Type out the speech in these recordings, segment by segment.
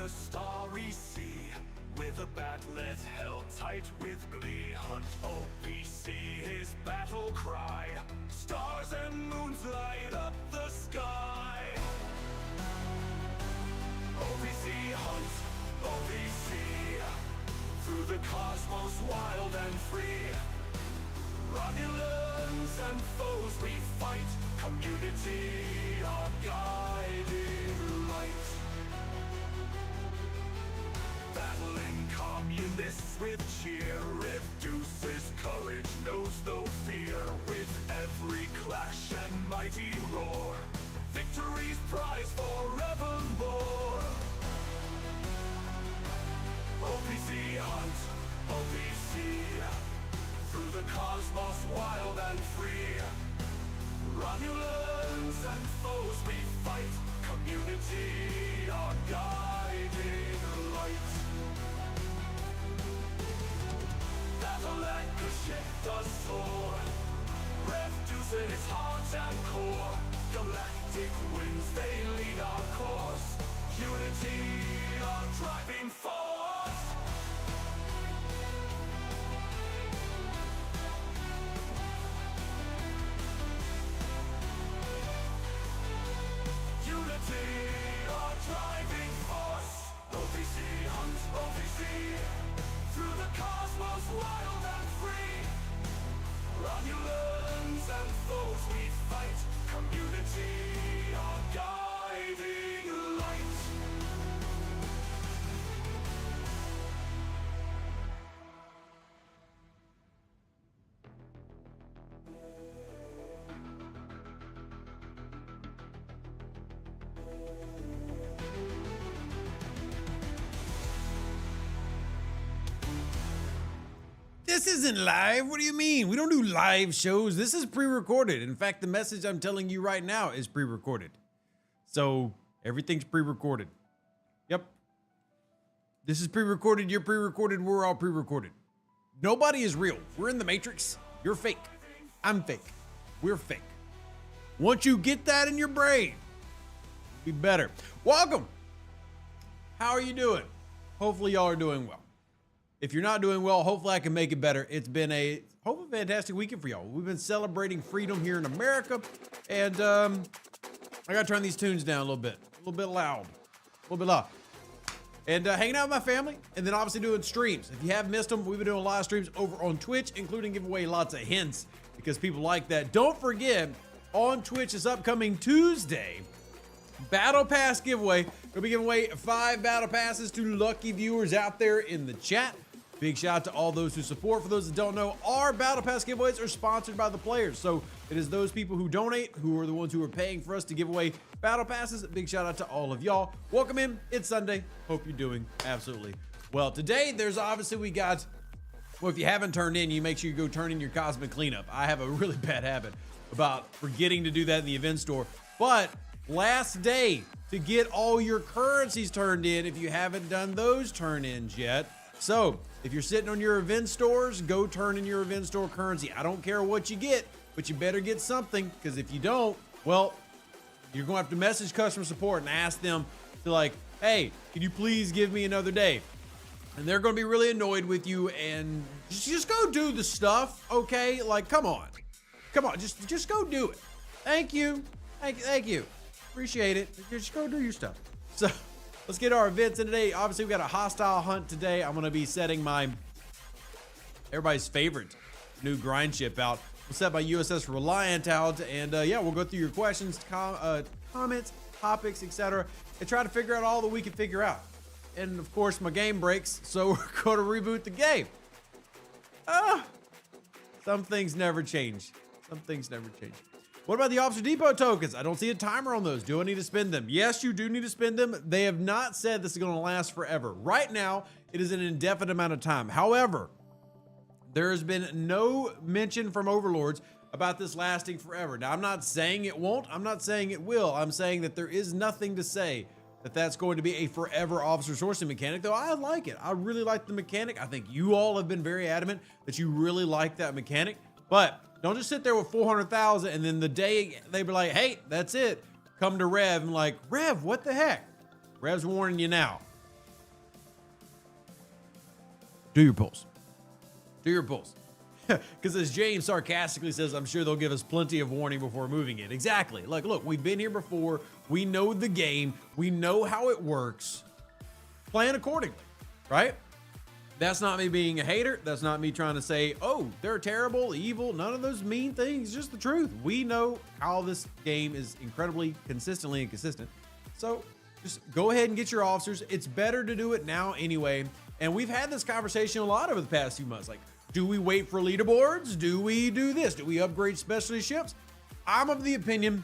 the starry sea, with a batlet held tight with glee. Hunt OPC, his battle cry. Stars and moons light up the sky. OPC hunt, OPC, through the cosmos wild and free. Romulans and foes we fight, community our guiding light. Battling communists with cheer, reduces courage, knows no fear. With every clash and mighty roar, victory's prize forevermore. OPC hunt, OPC, through the cosmos wild and free. Romulans and foes we fight, community our guiding light. Battle anchor shift us soar, reducing its heart and core. Galactic winds, they lead our course, unity our driving force. Our driving force. OPC hunt, OPC, through the cosmos wild and free. Romulans and foes we fight, community our guiding light. This isn't live. What do you mean? We don't do live shows. This is pre-recorded. In fact, the message I'm telling you right now is pre-recorded. So everything's pre-recorded. Yep. This is pre-recorded. You're pre-recorded. We're all pre-recorded. Nobody is real. We're in the Matrix. You're fake. I'm fake. We're fake. Once you get that in your brain, be better. Welcome. How are you doing? Hopefully y'all are doing well. If you're not doing well, hopefully I can make it better. It's been a hopefully fantastic weekend for y'all. We've been celebrating freedom here in America, and I gotta turn these tunes down a little bit loud, and hanging out with my family, and then obviously doing streams. If you have missed them, we've been doing live streams over on Twitch, including giving away lots of hints because people like that. Don't forget, on Twitch this upcoming Tuesday, Battle Pass giveaway. We'll be giving away 5 Battle Passes to lucky viewers out there in the chat. Big shout out to all those who support. For those that don't know, our Battle Pass giveaways are sponsored by the players. So it is those people who donate who are the ones who are paying for us to give away Battle Passes. Big shout out to all of y'all. Welcome in. It's Sunday. Hope you're doing absolutely well. Today, there's obviously we got, well, if you haven't turned in, you make sure you go turn in your Cosmic Cleanup. I have a really bad habit about forgetting to do that in the event store. But last day to get all your currencies turned in if you haven't done those turn-ins yet. So if you're sitting on your event stores, go turn in your event store currency. I don't care what you get, but you better get something, because if you don't, well, you're going to have to message customer support and ask them to, like, hey, can you please give me another day? And they're going to be really annoyed with you, and just go do the stuff, okay? Like, come on, just go do it. Thank you. Thank you. Appreciate it. Just go do your stuff. So let's get our events in today. Obviously, we got a hostile hunt today. I'm going to be setting everybody's favorite new grind ship out. We'll set my USS Reliant out, and yeah, we'll go through your questions, comments, topics, etc., and try to figure out all that we can figure out. And of course, my game breaks, so we're going to reboot the game. Some things never change. What about the Officer Depot tokens? I don't see a timer on those. Do I need to spend them? Yes, you do need to spend them. They have not said this is going to last forever. Right now, it is an indefinite amount of time. However, there has been no mention from Overlords about this lasting forever. Now, I'm not saying it won't. I'm not saying it will. I'm saying that there is nothing to say that that's going to be a forever officer sourcing mechanic, though I like it. I really like the mechanic. I think you all have been very adamant that you really like that mechanic, but don't just sit there with 400,000 and then the day they be like, hey, that's it. Come to Rev and like, Rev, what the heck? Rev's warning you now. Do your pulls. Do your pulls. Because as James sarcastically says, I'm sure they'll give us plenty of warning before moving it. Exactly. Like, look, we've been here before. We know the game. We know how it works. Plan accordingly, right? That's not me being a hater. That's not me trying to say, oh, they're terrible, evil. None of those mean things. Just the truth. We know how this game is incredibly consistently inconsistent. So just go ahead and get your officers. It's better to do it now anyway. And we've had this conversation a lot over the past few months. Like, do we wait for leaderboards? Do we do this? Do we upgrade specialty ships? I'm of the opinion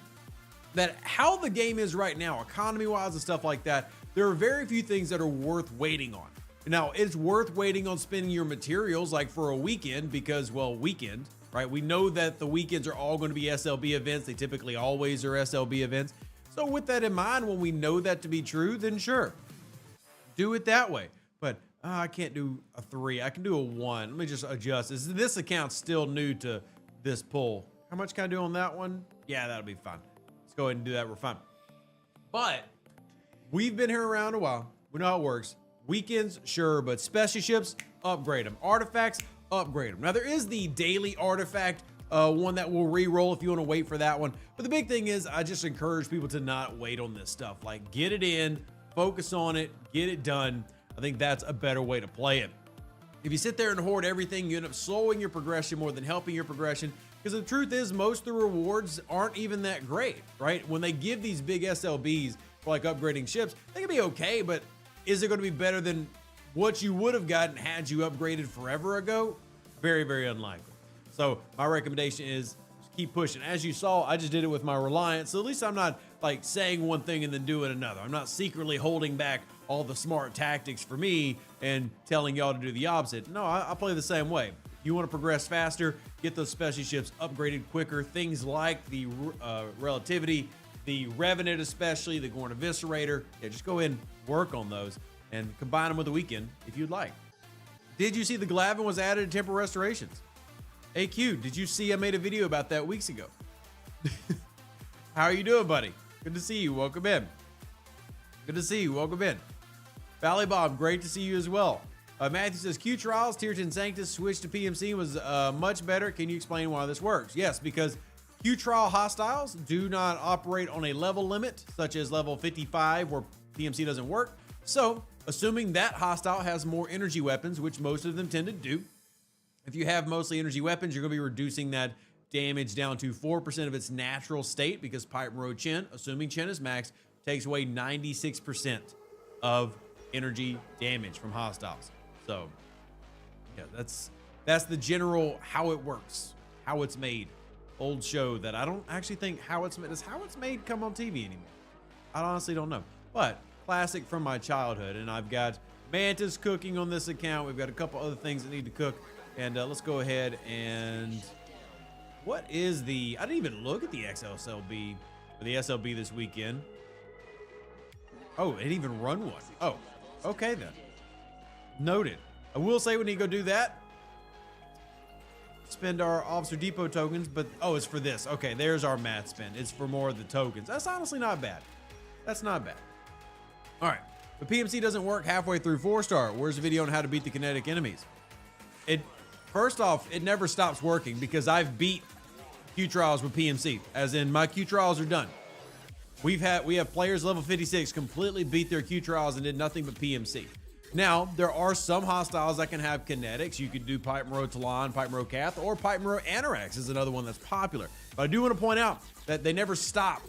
that how the game is right now, economy-wise and stuff like that, there are very few things that are worth waiting on. Now, it's worth waiting on spending your materials like for a weekend because, well, weekend, right? We know that the weekends are all going to be SLB events. They typically always are SLB events. So with that in mind, when we know that to be true, then sure, do it that way. But I can't do a 3. I can do a 1. Let me just adjust. This account's still new to this pull. How much can I do on that one? Yeah, that'll be fine. Let's go ahead and do that. We're fine. But we've been here around a while. We know how it works. Weekends, sure, but special ships, upgrade them. Artifacts, upgrade them. Now, there is the daily artifact one that will re-roll if you want to wait for that one. But the big thing is I just encourage people to not wait on this stuff. Like, get it in, focus on it, get it done. I think that's a better way to play it. If you sit there and hoard everything, you end up slowing your progression more than helping your progression. Because the truth is, most of the rewards aren't even that great, right? When they give these big SLBs for like upgrading ships, they can be okay, but is it going to be better than what you would have gotten had you upgraded forever ago? Very, very unlikely. So my recommendation is just keep pushing. As you saw, I just did it with my Reliance. So at least I'm not like saying one thing and then doing another. I'm not secretly holding back all the smart tactics for me and telling y'all to do the opposite. No, I play the same way. You want to progress faster, get those special ships upgraded quicker. Things like the Relativity, the Revenant especially, the Gorn Eviscerator. Yeah, just go in, work on those, and combine them with the Weekend if you'd like. Did you see the Glavin was added to Temple Restorations? AQ, did you see I made a video about that weeks ago? How are you doing, buddy? Good to see you. Welcome in. Good to see you. Welcome in. Valley Bob, great to see you as well. Matthew says, Q Trials, Tier 10 Sanctus switch to PMC was much better. Can you explain why this works? Yes, because Q Trial hostiles do not operate on a level limit, such as level 55, where PMC doesn't work. So, assuming that hostile has more energy weapons, which most of them tend to do, if you have mostly energy weapons, you're going to be reducing that damage down to 4% of its natural state, because Pipe Road Chen, assuming Chen is max, takes away 96% of energy damage from hostiles. So, yeah, that's the general how it works, how it's made. Old show that I don't actually think how it's made. Does how it's made come on TV anymore? I honestly don't know. But classic from my childhood, and I've got Mantis cooking on this account. We've got a couple other things that need to cook, and let's go ahead and what is the? I didn't even look at the XSLB or the SLB this weekend. Oh, it didn't even run one. Oh, okay then. Noted. I will say we need to go do that. Spend our Officer Depot tokens, but oh, it's for this. Okay, there's our math spend. It's for more of the tokens. That's honestly not bad. That's not bad. All right, the PMC doesn't work halfway through 4-star. Where's the video on how to beat the kinetic enemies? First off, it never stops working because I've beat Q trials with PMC, as in my Q trials are done. We have players level 56 completely beat their Q trials and did nothing but PMC. Now, there are some hostiles that can have kinetics. You could do Pipe Road Talon, Pipe Road Cath, or Pipe Road Anorax is another one that's popular. But I do want to point out that they never stop.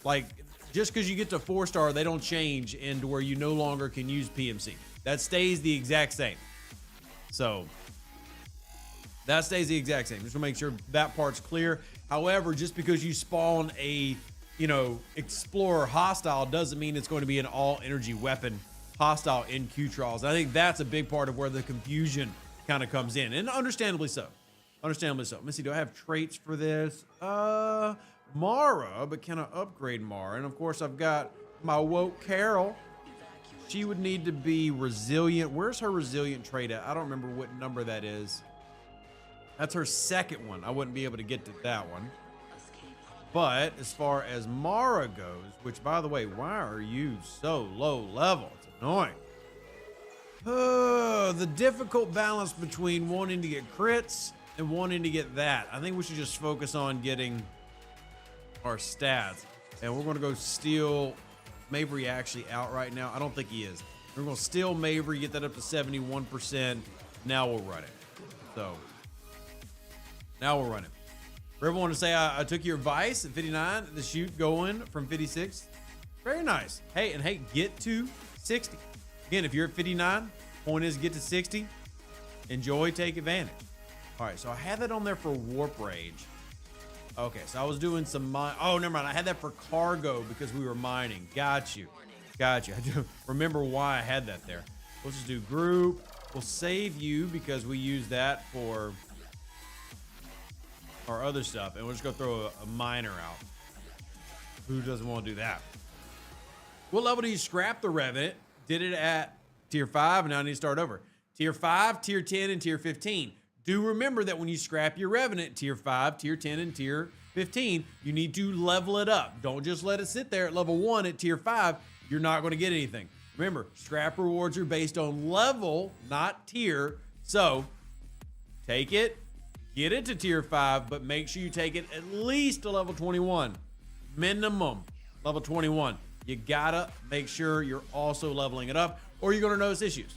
Like, just because you get to 4-star, they don't change into where you no longer can use PMC. That stays the exact same. So, that stays the exact same. Just to make sure that part's clear. However, just because you spawn a, Explorer hostile doesn't mean it's going to be an all-energy weapon hostile in Q trials. I think that's a big part of where the confusion kind of comes in, and understandably so. Understandably so. Let me see, do I have traits for this? Mara, but can I upgrade Mara? And of course, I've got my woke Carol. She would need to be resilient. Where's her resilient trait at? I don't remember what number that is. That's her second one. I wouldn't be able to get to that one. But as far as Mara goes, which by the way, why are you so low level? It's annoying. the difficult balance between wanting to get crits and wanting to get that. I think we should just focus on getting our stats. And we're going to go steal Mabry actually out right now. I don't think he is. We're going to steal Mabry, get that up to 71%. Now we'll run it. So now we'll run it. For everyone to say I took your advice at 59, the shoot going from 56. Very nice. Hey, and hey, get to 60. Again, if you're at 59, point is get to 60. Enjoy, take advantage. All right, so I had that on there for Warp Rage. Okay, so I was doing some oh, never mind. I had that for cargo because we were mining. Got you. Got you. I do remember why I had that there. We'll just do group. We'll save you because we use that for our other stuff. And we'll just go throw a miner out. Who doesn't want to do that? What level do you scrap the Revenant? Did it at tier 5, and now I need to start over. Tier 5, tier 10, and tier 15. Do remember that when you scrap your Revenant, tier 5, tier 10, and tier 15, you need to level it up. Don't just let it sit there at level 1 at tier 5. You're not going to get anything. Remember, scrap rewards are based on level, not tier. So take it, get it to tier 5, but make sure you take it at least to level 21. Minimum level 21. You gotta make sure you're also leveling it up, or you're going to notice issues.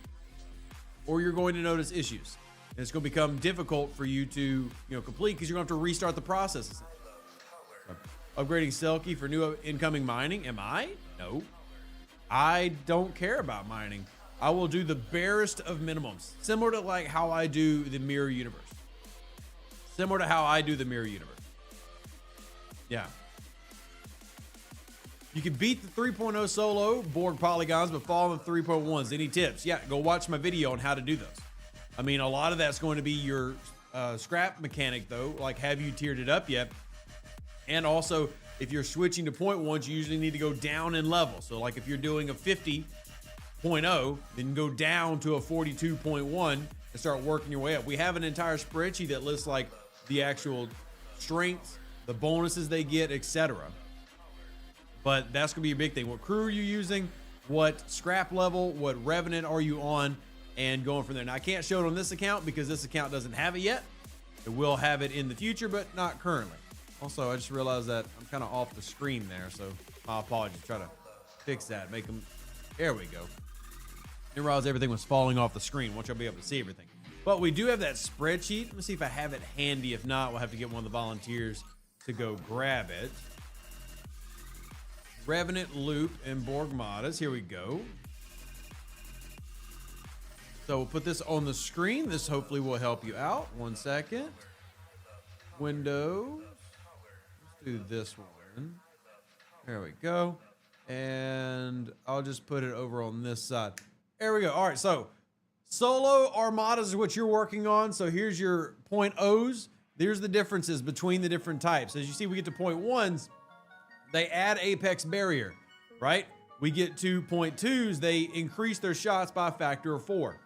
And it's going to become difficult for you to, complete because you're going to have to restart the process. So, upgrading Selkie for new incoming mining. Am I? No. I don't care about mining. I will do the barest of minimums, similar to like how I do the Mirror Universe. Yeah. You can beat the 3.0 solo Borg polygons, but fall in the 3.1s. Any tips? Yeah, go watch my video on how to do those. I mean, a lot of that's going to be your scrap mechanic, though. Like, have you tiered it up yet? And also, if you're switching to 0.1s, you usually need to go down in level. So, like, if you're doing a 50.0, then go down to a 42.1 and start working your way up. We have an entire spreadsheet that lists, like, the actual strengths, the bonuses they get, etc. But that's going to be a big thing. What crew are you using? What scrap level? What Revenant are you on? And going from there. Now, I can't show it on this account because this account doesn't have it yet. It will have it in the future, but not currently. Also, I just realized that I'm kind of off the screen there, so my apologies. Try to fix that. Make them. There we go. Didn't realize everything was falling off the screen. Won't y'all be able to see everything? But we do have that spreadsheet. Let me see if I have it handy. If not, we'll have to get one of the volunteers to go grab it. Revenant, Loop, and Borg Modders. Here we go. So we'll put this on the screen. This hopefully will help you out. 1 second. Windows. Let's do this one. There we go. And I'll just put it over on this side. There we go. All right, so solo armadas is what you're working on. So here's your 0.0s. There's the differences between the different types. As you see, we get to 0.1s. They add apex barrier, right? We get to 0.2s. They increase their shots by a factor of 4.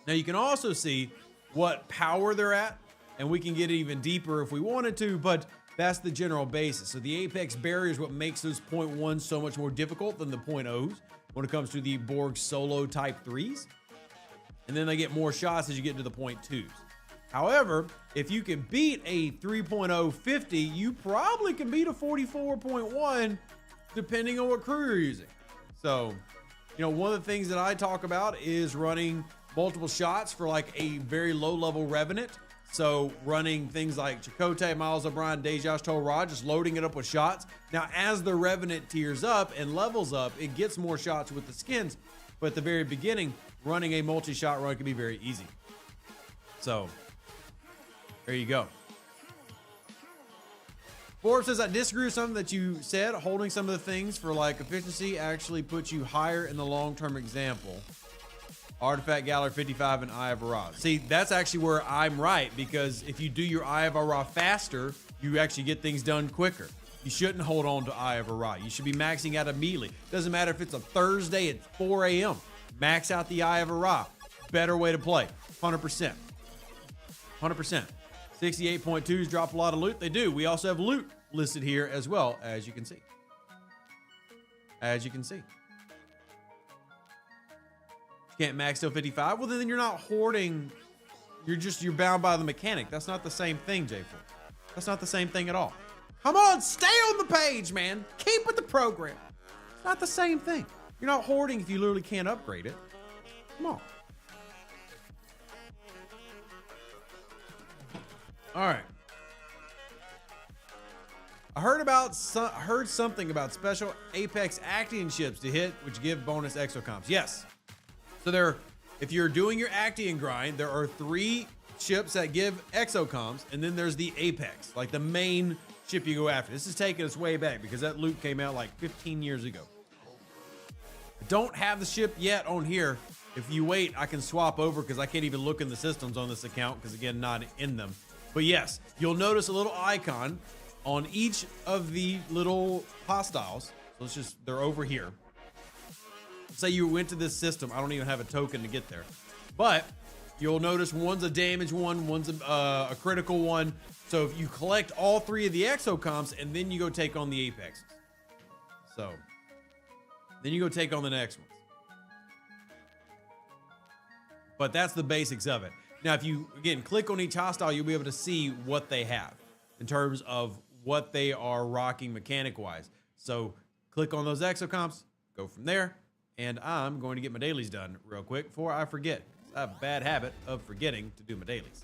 Now you can also see what power they're at, and we can get even deeper if we wanted to, but that's the general basis. So the apex barrier is what makes those 0.1s so much more difficult than the 0.0s when it comes to the Borg solo type 3s. And then they get more shots as you get into the 0.2s. However, if you can beat a 3.0 50, you probably can beat a 44.1 depending on what crew you're using. So, one of the things that I talk about is running multiple shots for like a very low level Revenant. So running things like Chakotay, Miles O'Brien, Deja's Toll Rod, just loading it up with shots. Now, as the Revenant tiers up and levels up, it gets more shots with the skins. But at the very beginning, running a multi-shot run can be very easy. So there you go. Forbes says, I disagree with something that you said. Holding some of the things for like efficiency actually puts you higher in the long-term example. Artifact Gallery 55 and Eye of Ra. See, that's actually where I'm right, because if you do your Eye of Ra faster, you actually get things done quicker. You shouldn't hold on to Eye of Ra. You should be maxing out immediately. Doesn't matter if it's a Thursday at 4 a.m. Max out the Eye of Ra. Better way to play. 100%. 100%. 68.2s drop a lot of loot. They do. We also have loot listed here as well, as you can see. Can't max till 55. Well, then you're not hoarding. You're bound by the mechanic. That's not the same thing, J4. That's not the same thing at all. Come on, stay on the page, man. Keep with the program. It's not the same thing. You're not hoarding if you literally can't upgrade it. Come on. All right. I heard something about special Apex acting ships to hit, which give bonus exocomps. Yes. So if you're doing your acting grind, there are 3 ships that give exocomps, and then there's the Apex, like the main ship you go after. This is taking us way back because that loot came out like 15 years ago. I don't have the ship yet on here. If you wait, I can swap over because I can't even look in the systems on this account because, again, not in them. But yes, you'll notice a little icon on each of the little hostiles. So they're over here. Say you went to this system. I don't even have a token to get there. But you'll notice one's a damage one, one's a critical one. So if you collect all 3 of the exocomps and then you go take on the Apex. So then you go take on the next ones. But that's the basics of it. Now, if you, again, click on each hostile, you'll be able to see what they have in terms of what they are rocking mechanic-wise. So click on those exocomps, go from there, and I'm going to get my dailies done real quick before I forget. I have a bad habit of forgetting to do my dailies.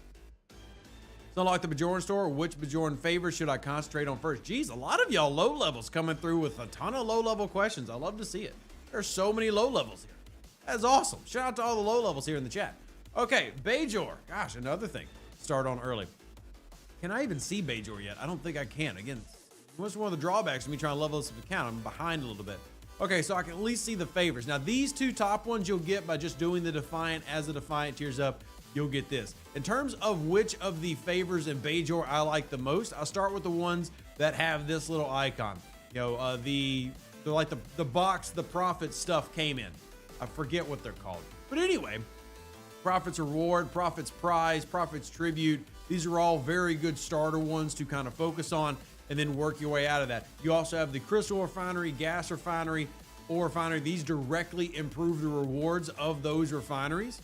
So unlock the Bajoran store. Which Bajoran favor should I concentrate on first? Geez, a lot of y'all low levels coming through with a ton of low level questions. I love to see it. There's so many low levels here. That's awesome. Shout out to all the low levels here in the chat. Okay, Bajor. Gosh, another thing. Start on early. Can I even see Bajor yet? I don't think I can. Again, what's one of the drawbacks of me trying to level this account? I'm behind a little bit. Okay, so I can at least see the favors. Now, these 2 top ones you'll get by just doing the Defiant. As the Defiant tiers up, you'll get this. In terms of which of the favors in Bajor I like the most, I'll start with the ones that have this little icon. You know, they're like the box the Prophet stuff came in. I forget what they're called. But anyway, Prophet's Reward, Prophet's Prize, Prophet's Tribute. These are all very good starter ones to kind of focus on and then work your way out of that. You also have the Crystal Refinery, Gas Refinery, Ore Refinery. These directly improve the rewards of those refineries.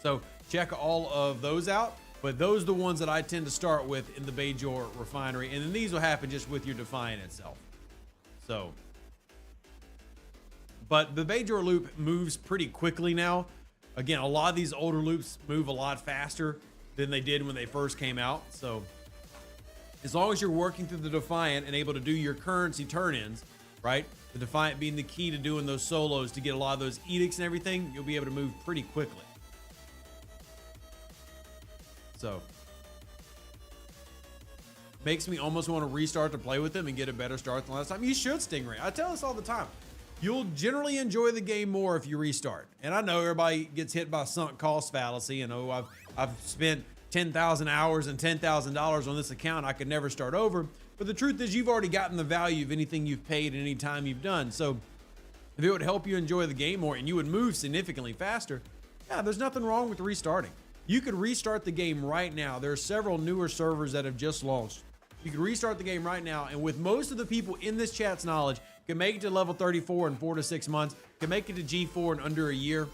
So check all of those out. But those are the ones that I tend to start with in the Bajor Refinery. And then these will happen just with your Defiant itself. So, but the Bajor loop moves pretty quickly now. Again, a lot of these older loops move a lot faster than they did when they first came out. So as long as you're working through the Defiant and able to do your currency turn-ins, right? The Defiant being the key to doing those solos to get a lot of those edicts and everything, you'll be able to move pretty quickly. So makes me almost want to restart to play with them and get a better start than last time. You should, Stingray. I tell this all the time. You'll generally enjoy the game more if you restart. And I know everybody gets hit by sunk cost fallacy. And oh, I've spent 10,000 hours and $10,000 on this account. I could never start over. But the truth is you've already gotten the value of anything you've paid and any time you've done. So if it would help you enjoy the game more and you would move significantly faster, yeah, there's nothing wrong with restarting. You could restart the game right now. There are several newer servers that have just launched. You could restart the game right now. And with most of the people in this chat's knowledge, can make it to level 34 in 4 to 6 months, can make it to G4 in under a year,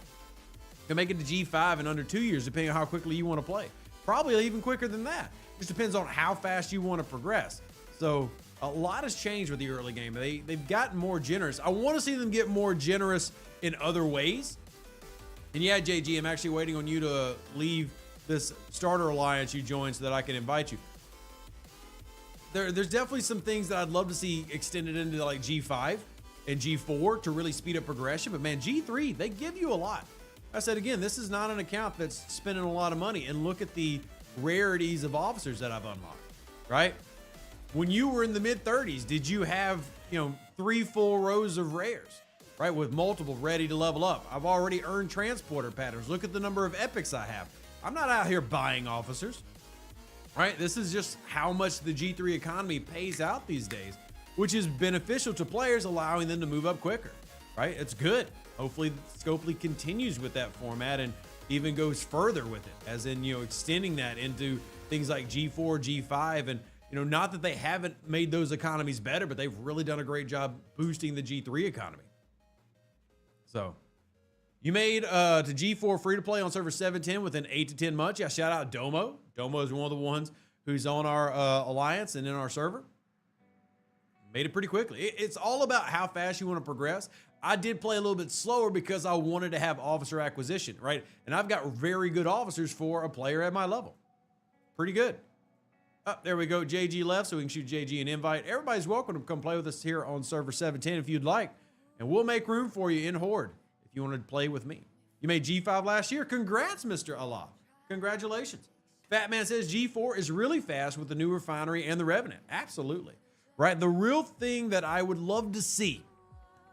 can make it to G5 in under 2 years, depending on how quickly you want to play. Probably even quicker than that. Just depends on how fast you want to progress. So a lot has changed with the early game. They've gotten more generous. I want to see them get more generous in other ways. And yeah, JG, I'm actually waiting on you to leave this starter alliance you joined so that I can invite you. There's definitely some things that I'd love to see extended into like G5 and G4 to really speed up progression. But man, G3, they give you a lot. I said again, this is not an account that's spending a lot of money. And look at the rarities of officers that I've unlocked, right? When you were in the mid 30s, did you have, 3 full rows of rares, right? With multiple ready to level up. I've already earned transporter patterns. Look at the number of epics I have. I'm not out here buying officers. Right, this is just how much the G3 economy pays out these days, which is beneficial to players, allowing them to move up quicker, right? It's good. Hopefully Scopely continues with that format and even goes further with it, as in, extending that into things like G4, G5, and, not that they haven't made those economies better, but they've really done a great job boosting the G3 economy. So You made to G4 free to play on server 710 within 8 to 10 months. Yeah, shout out Domo. Domo is one of the ones who's on our alliance and in our server. Made it pretty quickly. It's all about how fast you want to progress. I did play a little bit slower because I wanted to have officer acquisition, right? And I've got very good officers for a player at my level. Pretty good. Oh, there we go. JG left, so we can shoot JG an invite. Everybody's welcome to come play with us here on server 710 if you'd like. And we'll make room for you in Horde if you want to play with me. You made G5 last year. Congrats, Mr. Allah. Congratulations. Fatman says G4 is really fast with the new refinery and the Revenant. Absolutely. Right? The real thing that I would love to see,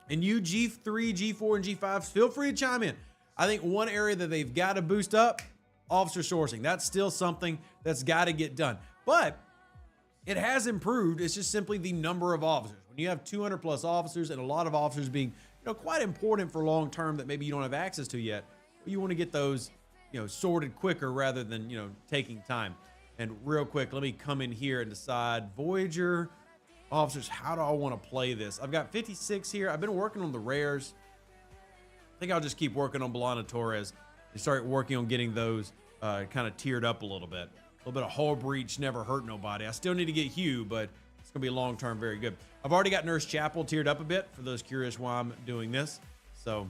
and you G3, G4, and G5, feel free to chime in. I think one area that they've got to boost up, officer sourcing. That's still something that's got to get done. But it has improved. It's just simply the number of officers. When you have 200 plus officers and a lot of officers being, quite important for long term that maybe you don't have access to yet, you want to get those, sorted quicker rather than, taking time. And real quick, let me come in here and decide Voyager officers. How do I want to play this? I've got 56 here. I've been working on the rares. I think I'll just keep working on Belana Torres and start working on getting those kind of tiered up a little bit. A little bit of Hull Breach never hurt nobody. I still need to get Hugh, but it's going to be long-term very good. I've already got Nurse Chapel tiered up a bit for those curious why I'm doing this. So,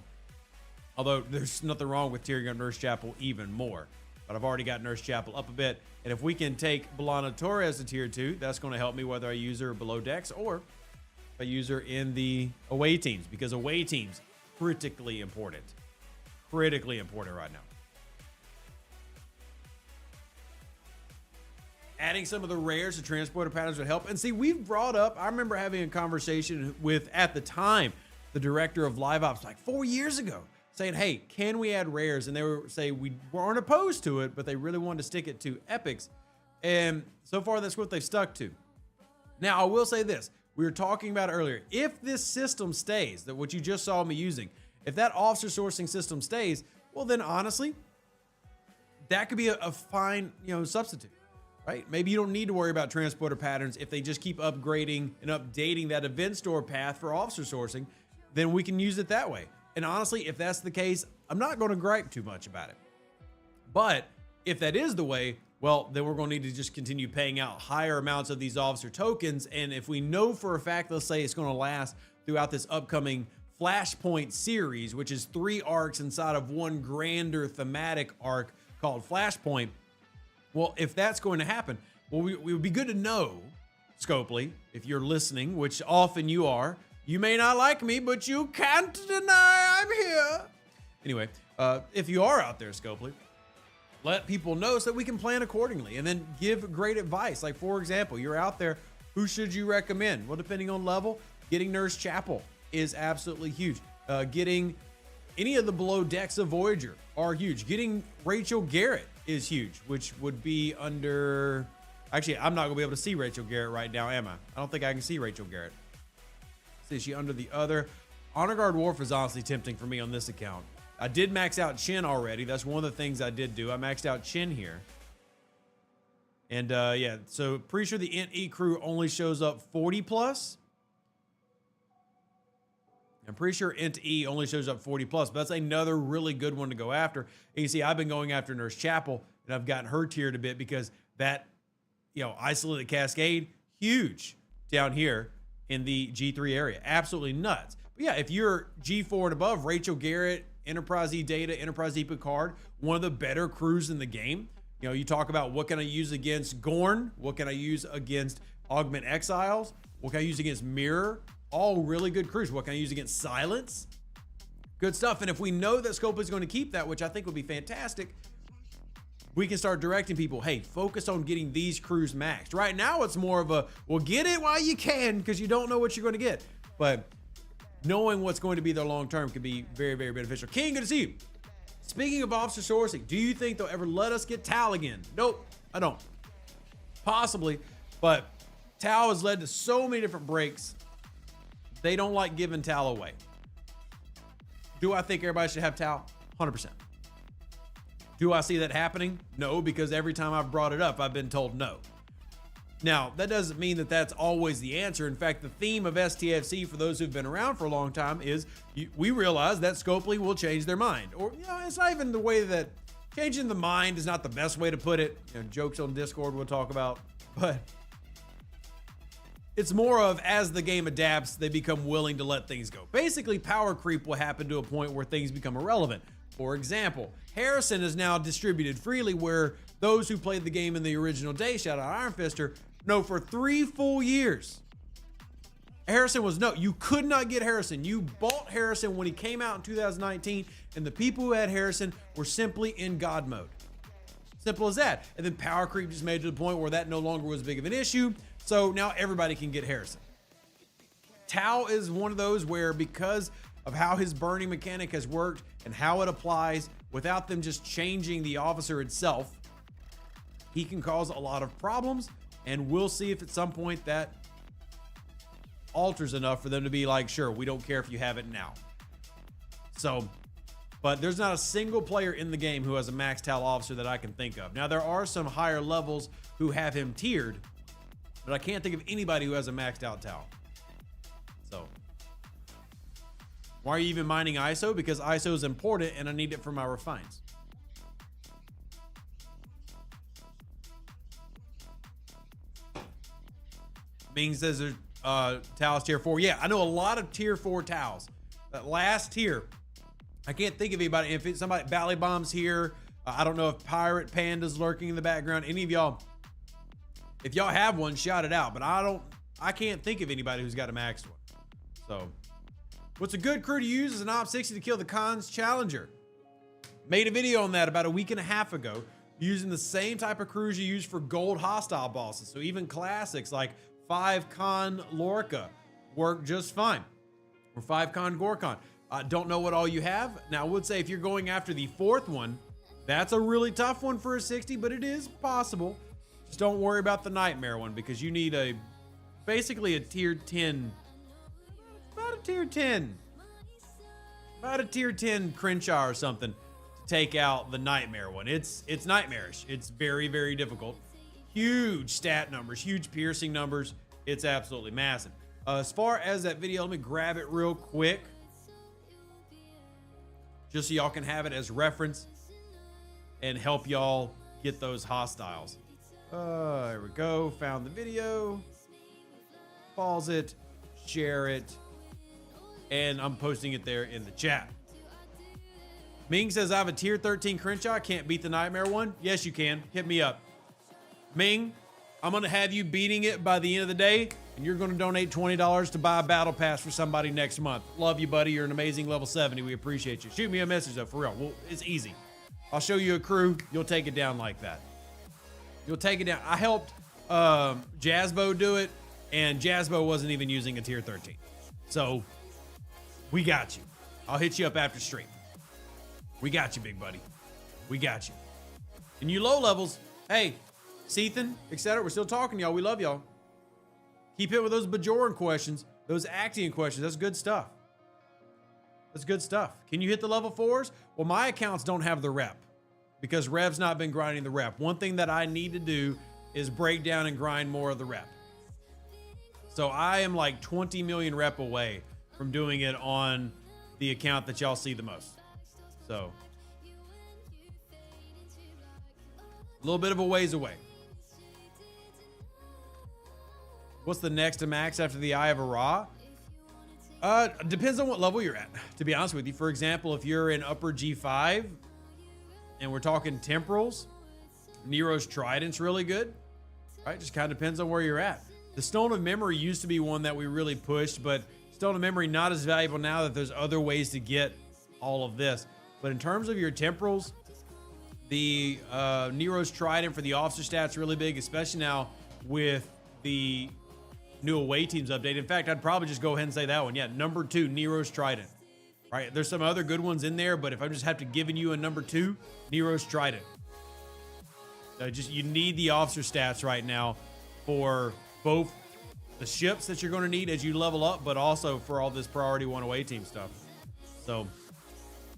although there's nothing wrong with tiering up Nurse Chapel even more, but I've already got Nurse Chapel up a bit. And if we can take Belana Torres to tier 2, that's going to help me whether I use her below decks or if I use her in the away teams, because away teams, critically important. Critically important right now. Adding some of the rares to transporter patterns would help. And see, we've brought up, I remember having a conversation with, at the time, the director of Live Ops like 4 years ago, saying, hey, can we add rares? And they were saying we weren't opposed to it, but they really wanted to stick it to epics. And so far, that's what they've stuck to. Now, I will say this. We were talking about it earlier. If this system stays, that what you just saw me using, if that officer sourcing system stays, well, then honestly, that could be a fine, substitute. Right? Maybe you don't need to worry about transporter patterns if they just keep upgrading and updating that event store path for officer sourcing, then we can use it that way. And honestly, if that's the case, I'm not going to gripe too much about it. But if that is the way, well, then we're going to need to just continue paying out higher amounts of these officer tokens. And if we know for a fact, let's say it's going to last throughout this upcoming Flashpoint series, which is 3 arcs inside of one grander thematic arc called Flashpoint. Well, if that's going to happen, well, we would be good to know, Scopely, if you're listening, which often you are. You may not like me, but you can't deny I'm here. Anyway, if you are out there, Scopely, let people know so that we can plan accordingly and then give great advice. Like, for example, you're out there, who should you recommend? Well, depending on level, getting Nurse Chapel is absolutely huge. Getting any of the below decks of Voyager are huge. Getting Rachel Garrett is huge, which would be under... Actually, I'm not going to be able to see Rachel Garrett right now, am I? I don't think I can see Rachel Garrett. See, is she under the other? Honor Guard Wharf is honestly tempting for me on this account. I did max out Chin already. That's one of the things I did do. I maxed out Chin here. And yeah, so pretty sure the Int E crew only shows up 40 plus. I'm pretty sure Int E only shows up 40 plus, but that's another really good one to go after. And you see, I've been going after Nurse Chapel, and I've gotten her tiered a bit because that, isolated cascade, huge down here in the G3 area. Absolutely nuts. But yeah, if you're G4 and above, Rachel Garrett, Enterprise E Data, Enterprise E Picard, one of the better crews in the game. You talk about what can I use against Gorn? What can I use against Augment Exiles? What can I use against Mirror? All really good crews. What can I use against Silence? Good stuff. And if we know that Scope is going to keep that, which I think would be fantastic, we can start directing people, hey, focus on getting these crews maxed. Right now, it's more of a, well, get it while you can because you don't know what you're going to get. But knowing what's going to be there long-term could be very, very beneficial. King, good to see you. Speaking of officer sourcing, do you think they'll ever let us get Tal again? Nope, I don't. Possibly, but Tal has led to so many different breaks. They don't like giving Tal away. Do I think everybody should have Tal? 100%. Do I see that happening? No, because every time I've brought it up, I've been told no. Now, that doesn't mean that that's always the answer. In fact, the theme of STFC, for those who've been around for a long time, is we realize that Scopely will change their mind. Or, it's not even the way that changing the mind is not the best way to put it. Jokes on Discord we'll talk about. But it's more of, as the game adapts, they become willing to let things go. Basically, power creep will happen to a point where things become irrelevant. For example, Harrison is now distributed freely, where those who played the game in the original day, shout out Iron Fister, know for 3 full years, Harrison was you could not get Harrison. You bought Harrison when he came out in 2019, and the people who had Harrison were simply in God mode. Simple as that. And then power creep just made it to the point where that no longer was big of an issue. So now everybody can get Harrison. Tau is one of those where, because of how his burning mechanic has worked and how it applies, without them just changing the officer itself, he can cause a lot of problems. And we'll see if at some point that alters enough for them to be like, sure, we don't care if you have it now. So, but there's not a single player in the game who has a max Tau officer that I can think of. Now, there are some higher levels who have him tiered, but I can't think of anybody who has a maxed out Tau. So, why are you even mining ISO? Because ISO is important and I need it for my refines. Ming says there's Tao's tier 4. Yeah, I know a lot of tier 4 Taos. That last tier, I can't think of anybody. If it's somebody, Bally Bomb's here. I don't know if Pirate Panda's lurking in the background. Any of y'all, if y'all have one, shout it out. But I can't think of anybody who's got a maxed one. So, what's a good crew to use is an Op 60 to kill the Khan's Challenger. Made a video on that about a week and a half ago, using the same type of crews you use for gold hostile bosses. So even classics like 5 Khan Lorca work just fine. Or 5 Khan Gorkon. I don't know what all you have. Now, I would say if you're going after the 4th one, that's a really tough one for a 60, but it is possible. Just don't worry about the Nightmare one, because you need basically a tier 10. About a tier 10. About a tier 10 Crenshaw or something to take out the Nightmare one. It's nightmarish. It's very, very difficult. Huge stat numbers, huge piercing numbers. It's absolutely massive. As far as that video, let me grab it real quick, just so y'all can have it as reference and help y'all get those hostiles. There we go. Found the video. Pause it, share it, and I'm posting it there in the chat. Ming says, I have a tier 13 Crenshaw. Can't beat the Nightmare one. Yes, you can. Hit me up. Ming, I'm going to have you beating it by the end of the day, and you're going to donate $20 to buy a battle pass for somebody next month. Love you, buddy. You're an amazing level 70. We appreciate you. Shoot me a message, though, for real. Well, it's easy. I'll show you a crew. You'll take it down like that. You'll take it down. I helped Jazzbo do it, and Jazzbo wasn't even using a tier 13. So, we got you. I'll hit you up after stream. We got you, big buddy. We got you. And you low levels, hey, Sethan, etc. We're still talking to y'all. We love y'all. Keep it with those Bajoran questions, those Actian questions. That's good stuff. That's good stuff. Can you hit the level 4s? Well, my accounts don't have the rep because Rev's not been grinding the rep. One thing that I need to do is break down and grind more of the rep. So I am like 20 million rep away from doing it on the account that y'all see the most. So a little bit of a ways away. What's the next to max after the Eye of Ra? Depends on what level you're at, to be honest with you. For example, if you're in upper G5 and we're talking temporals, Nero's Trident's really good, right? Just kind of depends on where you're at. The Stone of Memory used to be one that we really pushed, but Stone of Memory not as valuable now that there's other ways to get all of this. But in terms of your temporals, the Nero's Trident for the officer stats really big, especially now with the new away teams update. In fact, I'd probably just go ahead and say that one. Yeah, number 2, Nero's Trident. Right? There's some other good ones in there, but if I just have to give you a number 2, Nero's Trident. You need the officer stats right now for both the ships that you're going to need as you level up, but also for all this priority 1 away team stuff. So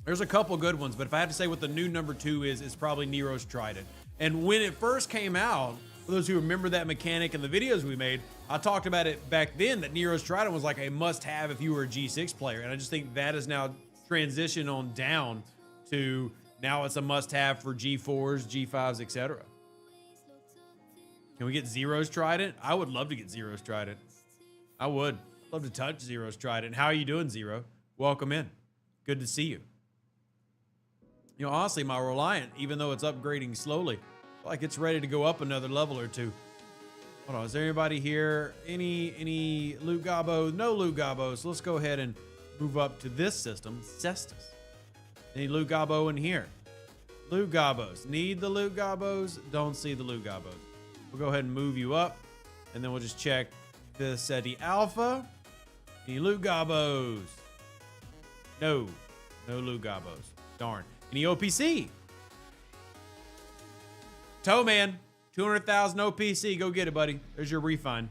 there's a couple good ones, but if I had to say what the new number 2 is, it's probably Nero's Trident. And when it first came out, For those who remember that mechanic in the videos we made, I talked about it back then that Nero's Trident was like a must-have if you were a G6 player. And I just think that is now transitioned on down to now it's a must-have for G4s, G5s, etc. Can we get Zero's Trident? I would love to get Zero's Trident. I would love to touch Zero's Trident. How are you doing, Zero? Welcome in. Good to see you. You know, honestly, my Reliant, even though it's upgrading slowly, like it's ready to go up another level or two. Hold on, is there anybody here? Any loot gobos? No loot gobos. So let's go ahead and move up to this system, Cestus. Any loot gobbo in here? Loot gobos. Need the loot gobos? Don't see the loot gobos. We'll go ahead and move you up, and then we'll just check the SETI Alpha. Any loot gobos? No. No loot gobos. Darn. Any OPC? Toe Man, 200,000 OPC. Go get it, buddy. There's your refund.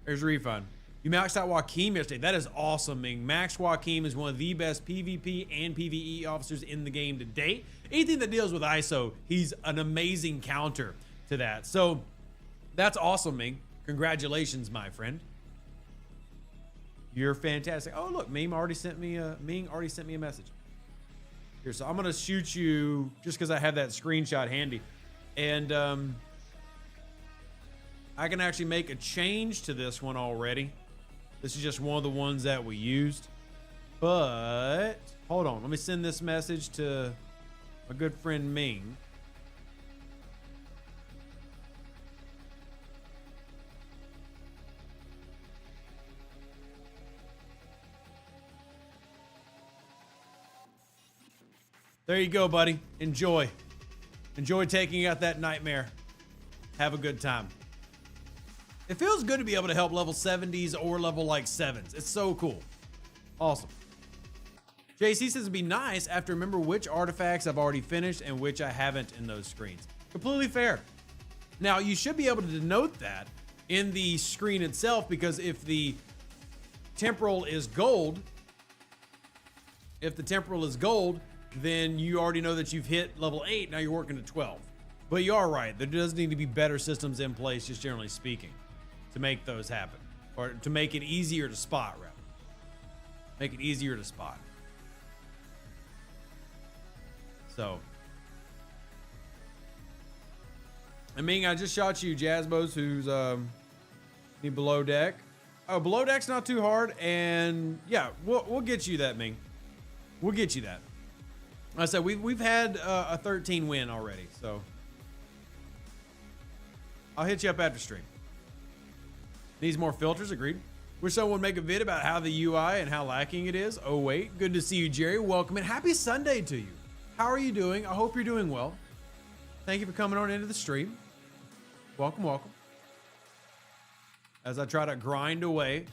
There's your refund. You maxed out Joaquim yesterday. That is awesome, Ming. Max Joaquim is one of the best PvP and PvE officers in the game to date. Anything that deals with ISO, he's an amazing counter to that. So that's awesome, Ming. Congratulations, my friend. You're fantastic. Oh, look, Ming already sent me a message. Here, so I'm gonna shoot you just because I have that screenshot handy, and I can actually make a change to this one already. This is just one of the ones that we used, but hold on, let me send this message to my good friend Ming. There you go, buddy. Enjoy. Enjoy taking out that nightmare. Have a good time. It feels good to be able to help level 70s or level like 7s. It's so cool. Awesome. JC says it'd be nice after remember which artifacts I've already finished and which I haven't in those screens. Completely fair. Now, you should be able to denote that in the screen itself, because if the temporal is gold, then you already know that you've hit level 8. Now you're working to 12. But you are right. There does need to be better systems in place, just generally speaking, to make those happen. Or to make it easier to spot, rather. Make it easier to spot. So. I mean, I just shot you, Jazzbos, who's need below deck. Oh, below deck's not too hard. And yeah, we'll get you that, Ming. We'll get you that. Like I said, we've had a 13 win already, so I'll hit you up after stream. Needs more filters, agreed. Wish someone would make a vid about how the UI and how lacking it is. Oh wait, good to see you, Jerry. Welcome and happy Sunday to you. How are you doing? I hope you're doing well. Thank you for coming on into the stream. Welcome, welcome. As I try to grind away,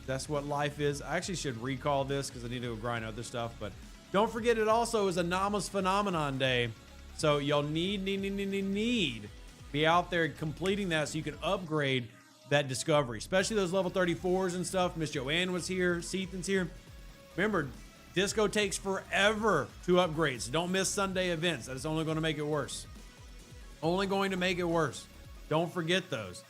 that's what life is. I actually should recall this because I need to go grind other stuff, but don't forget it also is Anomalous Phenomenon Day. So y'all need be out there completing that so you can upgrade that discovery, especially those level 34s and stuff. Miss Joanne was here, Seathan's here. Remember, Disco takes forever to upgrade, so don't miss Sunday events. That is only going to make it worse. Only going to make it worse. Don't forget those.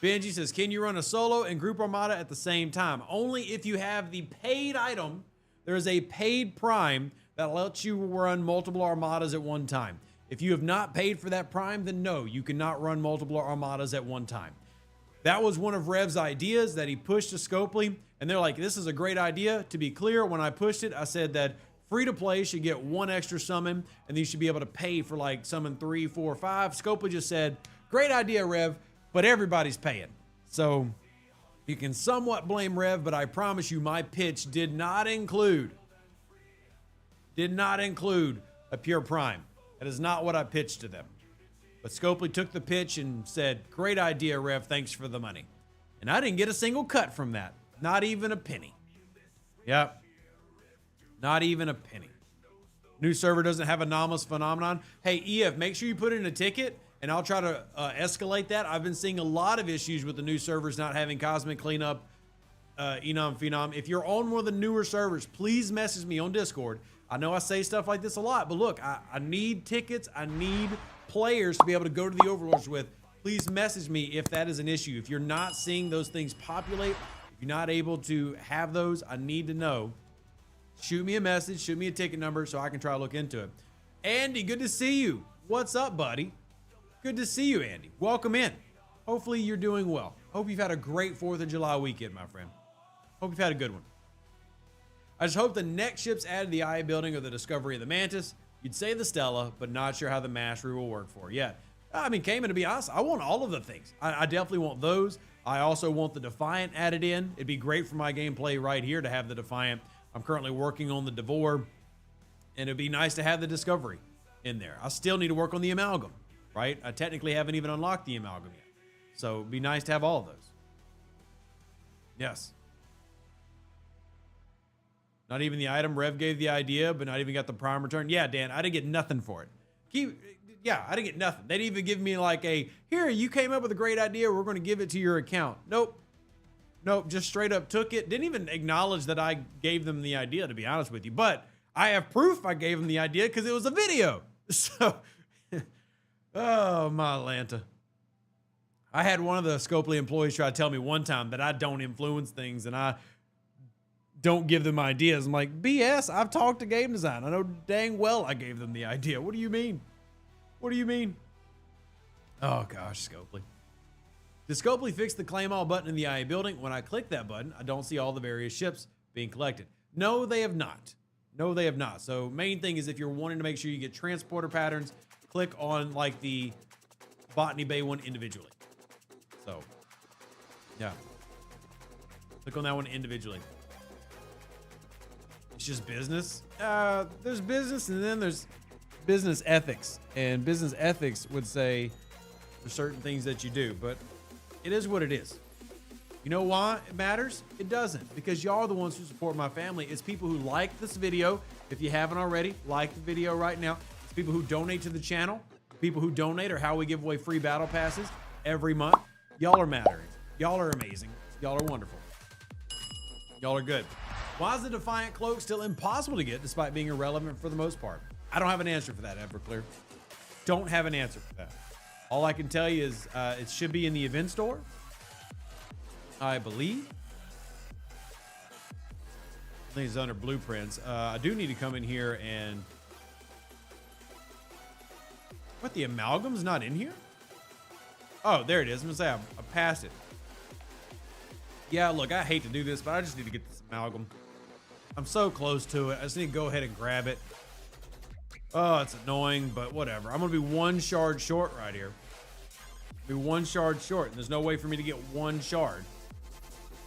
Benji says, can you run a solo and group armada at the same time? Only if you have the paid item. There is a paid prime that lets you run multiple armadas at one time. If you have not paid for that prime, then no, you cannot run multiple armadas at one time. That was one of Rev's ideas that he pushed to Scopely, and they're like, this is a great idea. To be clear, when I pushed it, I said that free to play should get one extra summon, and you should be able to pay for like summon 3, 4, 5. Scopely just said, great idea, Rev, but everybody's paying. So you can somewhat blame Rev, but I promise you my pitch did not include a pure prime. That is not what I pitched to them. But Scopely took the pitch and said, great idea, Rev, thanks for the money. And I didn't get a single cut from that. Not even a penny. Yep. Not even a penny. New server doesn't have Anomalous Phenomenon. Hey, EF, make sure you put in a ticket, and I'll try to escalate that. I've been seeing a lot of issues with the new servers not having Cosmic Cleanup, Enom, Phenom. If you're on one of the newer servers, please message me on Discord. I know I say stuff like this a lot, but look, I need tickets. I need players to be able to go to the Overlords with. Please message me if that is an issue. If you're not seeing those things populate, if you're not able to have those, I need to know. Shoot me a message, shoot me a ticket number so I can try to look into it. Andy, good to see you. What's up, buddy? Good to see you, Andy. Welcome in. Hopefully you're doing well. Hope you've had a great 4th of July weekend, my friend. Hope you've had a good one. I just hope the next ships added the IA building or the discovery of the Mantis. You'd say the Stella, but not sure how the mastery will work for. Yeah. I mean, Cayman, to be honest, I want all of the things. I definitely want those. I also want the Defiant added in. It'd be great for my gameplay right here to have the Defiant. I'm currently working on the Devore, and it'd be nice to have the Discovery in there. I still need to work on the Amalgam, right? I technically haven't even unlocked the Amalgam yet. So it'd be nice to have all of those. Yes. Not even the item. Rev gave the idea, but not even got the prime return. Yeah, Dan, I didn't get nothing for it. Yeah, I didn't get nothing. They didn't even give me like a, here, you came up with a great idea. We're going to give it to your account. Nope. Nope, just straight up took it. Didn't even acknowledge that I gave them the idea, to be honest with you. But I have proof I gave them the idea because it was a video. So, oh, my Atlanta. I had one of the Scopely employees try to tell me one time that I don't influence things and I don't give them ideas. I'm like, BS, I've talked to game design. I know dang well I gave them the idea. What do you mean? What do you mean? Oh gosh, Scopely. Did Scopely fix the claim all button in the IA building? When I click that button, I don't see all the various ships being collected. No, they have not. No, they have not. So main thing is if you're wanting to make sure you get transporter patterns, click on like the Botany Bay one individually. So, yeah. Click on that one individually. It's just business. There's business and then there's business ethics. And business ethics would say there's certain things that you do, but it is what it is. You know why it matters? It doesn't, because y'all are the ones who support my family. It's people who like this video. If you haven't already, like the video right now. It's people who donate to the channel. People who donate are how we give away free battle passes every month. Y'all are mattering. Y'all are amazing. Y'all are wonderful. Y'all are good. Why is the Defiant Cloak still impossible to get despite being irrelevant for the most part? I don't have an answer for that, Everclear. Don't have an answer for that. All I can tell you is it should be in the event store, I believe. I think it's under blueprints. I do need to come in here and... What, the amalgam's not in here? Oh, there it is. I'm gonna say I passed it. Yeah, look, I hate to do this, but I just need to get this amalgam. I'm so close to it. I just need to go ahead and grab it. Oh, it's annoying, but whatever. I'm gonna be one shard short right here. Be one shard short, and there's no way for me to get one shard.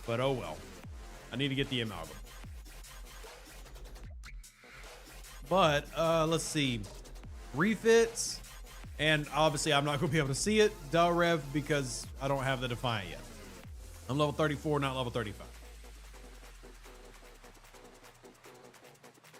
But oh well. I need to get the amalgam. But let's see. Refits. And obviously I'm not gonna be able to see it, duh, Rev, because I don't have the Defiant yet. I'm level 34, not level 35.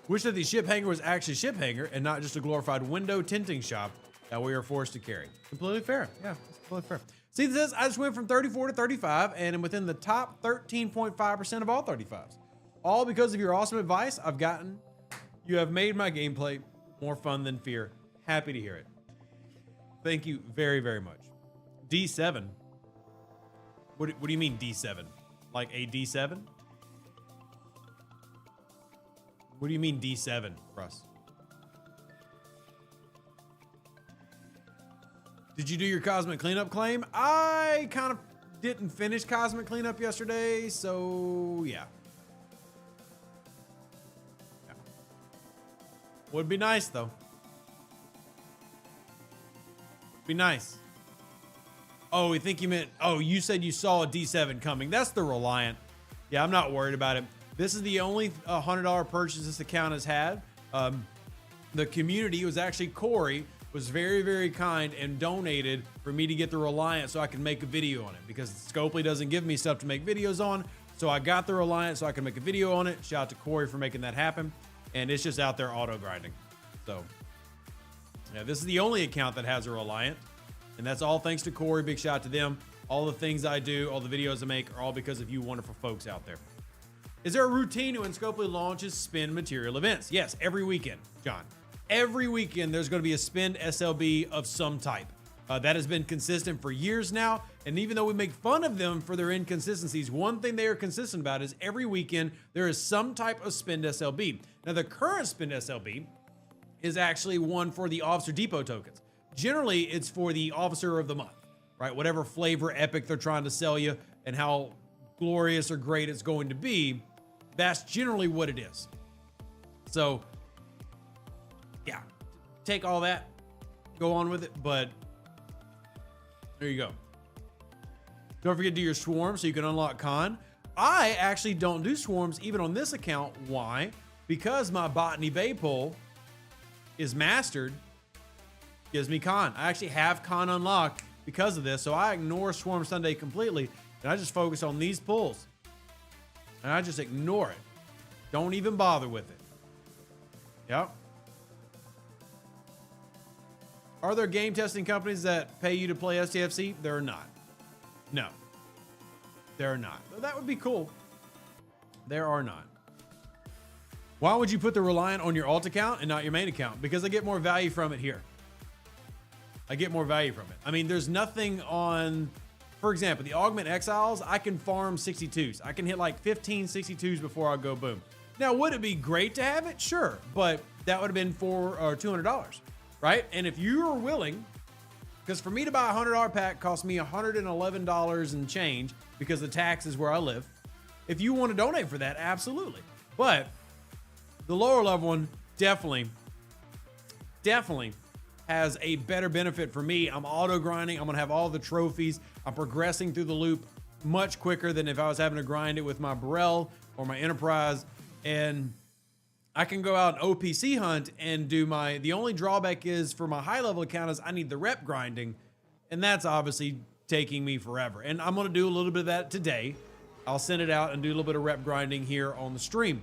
Wish that the ship hanger was actually ship hanger and not just a glorified window tinting shop that we are forced to carry. Completely fair. Yeah, it's completely fair. See, this I just went from 34 to 35 and I'm within the top 13.5% of all 35s. All because of your awesome advice you have made my gameplay more fun than fear. Happy to hear it. Thank you very, very much. D7. What do you mean D7? Like a D7? What do you mean D7, Russ? Did you do your Cosmic Cleanup claim? I kind of didn't finish Cosmic Cleanup yesterday, so yeah. Would be nice, though. Be nice. Oh, we think you meant... Oh, you said you saw a D7 coming. That's the Reliant. Yeah, I'm not worried about it. This is the only $100 purchase this account has had. The community was actually Corey was very, very kind and donated for me to get the Reliant so I can make a video on it because Scopely doesn't give me stuff to make videos on. So I got the Reliant so I can make a video on it. Shout out to Corey for making that happen. And it's just out there auto grinding. So yeah, this is the only account that has a Reliant. And that's all thanks to Corey. Big shout out to them. All the things I do, all the videos I make are all because of you wonderful folks out there. Is there a routine when Scopely launches spin material events? Yes, every weekend, John. Every weekend there's going to be a spin SLB of some type. That has been consistent for years now. And even though we make fun of them for their inconsistencies, one thing they are consistent about is every weekend there is some type of spin SLB. Now, the current spin SLB is actually one for the Officer Depot tokens. Generally, it's for the Officer of the Month, right? Whatever flavor epic they're trying to sell you and how glorious or great it's going to be, that's generally what it is. So, yeah, take all that, go on with it, but there you go. Don't forget to do your swarm so you can unlock con. I actually don't do swarms even on this account. Why? Because my Botany Bay pull is mastered, gives me con. I actually have con unlocked because of this, so I ignore Swarm Sunday completely, and I just focus on these pulls. And I just ignore it. Don't even bother with it. Yep. Are there game testing companies that pay you to play STFC? There are not. No. There are not. That would be cool. There are not. Why would you put the Reliant on your alt account and not your main account? Because I get more value from it here. I get more value from it. I mean, there's nothing on, for example, the Augment Exiles, I can farm 62s. I can hit like 15 62s before I go boom. Now, would it be great to have it? Sure. But that would have been $200, right? And if you are willing, because for me to buy a $100 pack cost me $111 and change because the tax is where I live. If you want to donate for that, absolutely. But the lower level one definitely has a better benefit for me. I'm auto grinding. I'm going to have all the trophies. I'm progressing through the loop much quicker than if I was having to grind it with my Burrell or my Enterprise. And I can go out and OPC hunt and do the only drawback is for my high level account is I need the rep grinding. And that's obviously taking me forever. And I'm going to do a little bit of that today. I'll send it out and do a little bit of rep grinding here on the stream.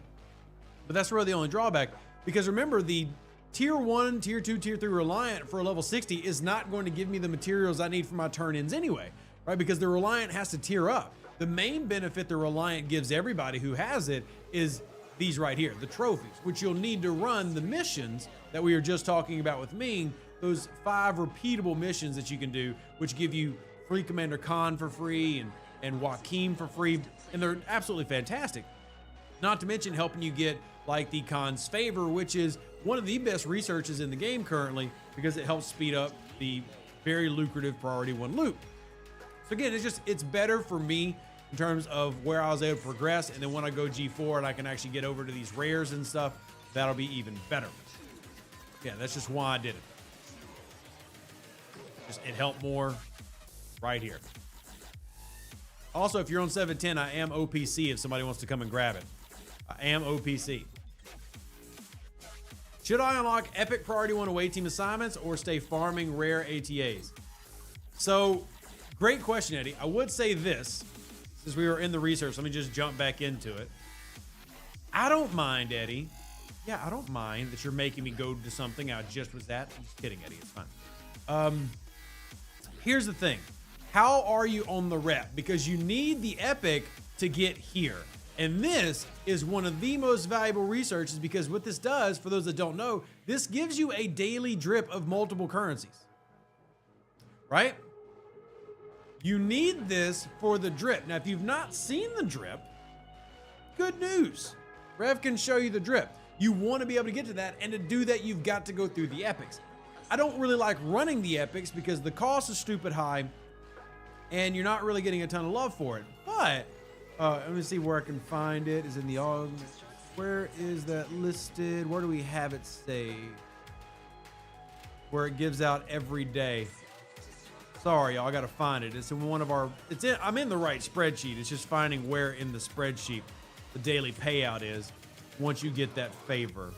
But that's really the only drawback, because remember, the tier 1, tier 2, tier 3 Reliant for a level 60 is not going to give me the materials I need for my turn-ins anyway, right? Because the Reliant has to tier up. The main benefit the Reliant gives everybody who has it is these right here, the trophies, which you'll need to run the missions that we were just talking about with Ming, those 5 repeatable missions that you can do, which give you Free Commander Khan for free and Joaquin for free, and they're absolutely fantastic. Not to mention helping you get like the Khan's Favor, which is one of the best researches in the game currently because it helps speed up the very lucrative priority 1 loop. So again, it's better for me in terms of where I was able to progress, and then when I go G4 and I can actually get over to these rares and stuff, that'll be even better. Yeah, that's just why I did it. It helped more right here. Also, if you're on 710, I am OPC if somebody wants to come and grab it. I am OPC. Should I unlock epic priority 1 away team assignments or stay farming rare ATAs? So, great question, Eddie. I would say this, since we were in the research, let me just jump back into it. I don't mind, Eddie. Yeah, I don't mind that you're making me go to something I just was at. I'm just kidding, Eddie. It's fine. Here's the thing. How are you on the rep? Because you need the epic to get here. And this is one of the most valuable researches, because what this does, for those that don't know, this gives you a daily drip of multiple currencies, right? You need this for the drip. Now, if you've not seen the drip, good news. Rev can show you the drip. You want to be able to get to that, and to do that, you've got to go through the epics. I don't really like running the epics because the cost is stupid high, and you're not really getting a ton of love for it. But let me see where I can find it. Is in the where is that listed? Where do we have it saved? Where it gives out every day. Sorry, y'all, I gotta find it. It's in one of our. I'm in the right spreadsheet. It's just finding where in the spreadsheet the daily payout is once you get that favor.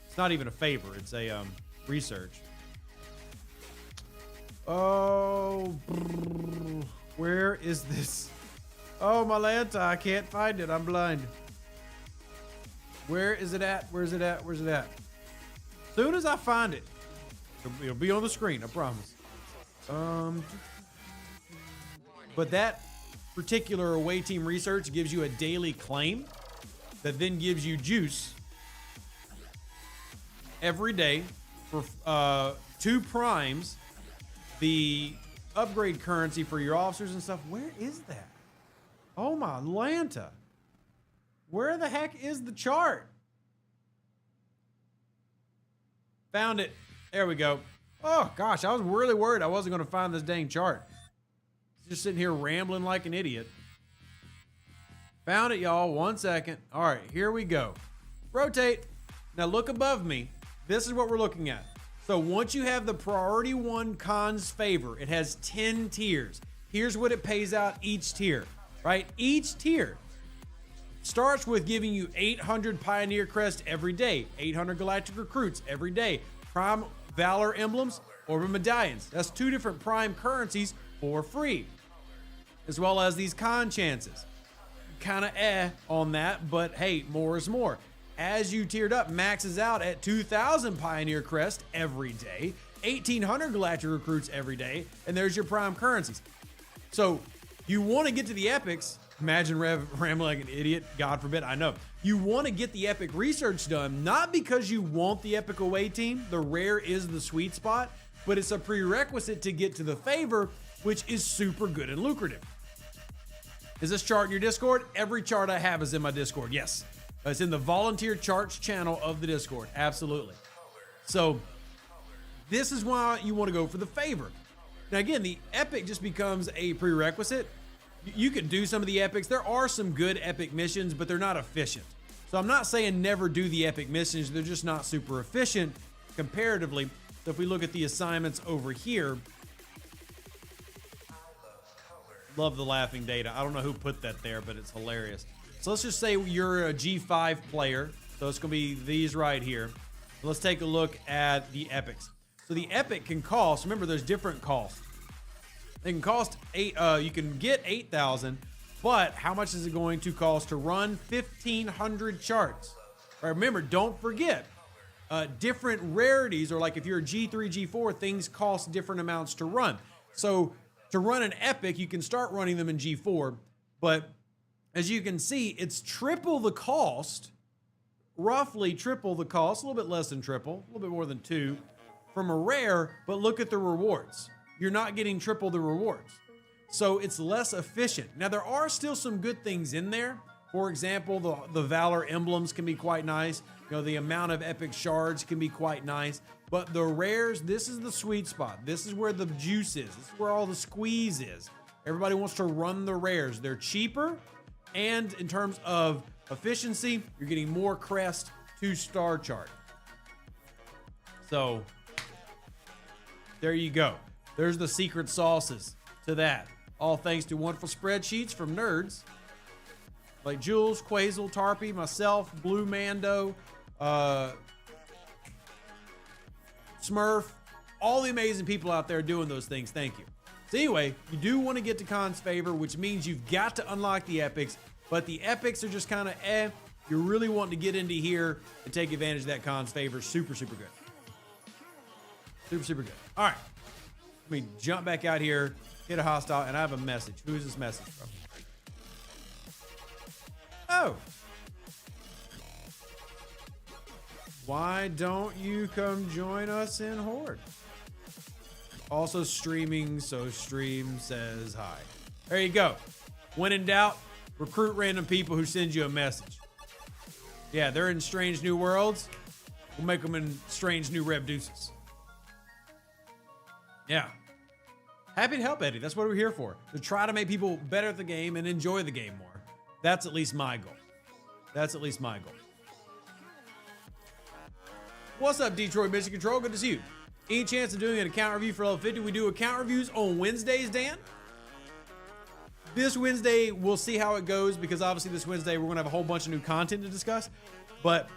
It's not even a favor. It's a research. Oh, where is this? Oh, my Lanta, I can't find it. I'm blind. Where is it at? Where's it at? Where's it at? Soon as I find it, it'll be on the screen, I promise. But that particular away team research gives you a daily claim. that then gives you juice every day for 2 primes, the upgrade currency for your officers and stuff. Where is that? Oh my Lanta. Where the heck is the chart? Found it. There we go. Oh gosh, I was really worried I wasn't going to find this dang chart. Just sitting here rambling like an idiot. Found it, y'all. 1 second. All right, here we go. Rotate. Now look above me. This is what we're looking at. So once you have the priority 1 Khan's favor, it has 10 tiers. Here's what it pays out each tier, right? Each tier starts with giving you 800 Pioneer Crest every day, 800 Galactic Recruits every day, Prime Valor Emblems, Orb Medallions. That's 2 different Prime currencies for free, as well as these Khan chances. Kind of on that, but hey, more is more. As you tiered up, maxes out at 2,000 Pioneer Crest every day, 1,800 Galactic Recruits every day, and there's your Prime currencies. So you want to get to the epics. Imagine rambling like an idiot. God forbid. I know. You want to get the epic research done, not because you want the epic away team. The rare is the sweet spot, but it's a prerequisite to get to the favor, which is super good and lucrative. Is this chart in your Discord? Every chart I have is in my Discord. Yes. It's in the volunteer charts channel of the Discord. Absolutely. So this is why you want to go for the favor. Now, again, the epic just becomes a prerequisite. You can do some of the epics. There are some good epic missions, but they're not efficient. So I'm not saying never do the epic missions. They're just not super efficient comparatively. So if we look at the assignments over here, love the laughing data. I don't know who put that there, but it's hilarious. So let's just say you're a G5 player. So it's going to be these right here. So let's take a look at the epics. So the epic can cost, remember there's different costs. They can cost you can get 8,000, but how much is it going to cost to run 1,500 charts? Right, remember, don't forget, different rarities, or like if you're a G3, G4, things cost different amounts to run. So to run an epic, you can start running them in G4, but as you can see, it's triple the cost, roughly triple the cost, a little bit less than triple, a little bit more than 2 from a rare, but look at the rewards. You're not getting triple the rewards. So it's less efficient. Now, there are still some good things in there. For example, the Valor emblems can be quite nice. You know, the amount of epic shards can be quite nice. But the rares, this is the sweet spot. This is where the juice is. This is where all the squeeze is. Everybody wants to run the rares. They're cheaper. And in terms of efficiency, you're getting more crest to star chart. So there you go. There's the secret sauces to that. All thanks to wonderful spreadsheets from nerds like Jules, Quazel, Tarpy, myself, Blue Mando, Smurf, all the amazing people out there doing those things. Thank you. So anyway, you do want to get to Khan's favor, which means you've got to unlock the epics, but the epics are just kind of You're really wanting to get into here and take advantage of that Khan's favor. Super, super good. Super, super good. All right. Let me jump back out here, hit a hostile, and I have a message. Who is this message from? Oh. Why don't you come join us in Horde? Also streaming, so stream says hi. There you go. When in doubt, recruit random people who send you a message. Yeah, they're in strange new worlds. We'll make them in strange new Rev Deuces. Yeah. Happy to help, Eddie. That's what we're here for. To try to make people better at the game and enjoy the game more. That's at least my goal. That's at least my goal. What's up, Detroit Mission Control? Good to see you. Any chance of doing an account review for level 50? We do account reviews on Wednesdays, Dan. This Wednesday, we'll see how it goes because obviously this Wednesday we're going to have a whole bunch of new content to discuss. But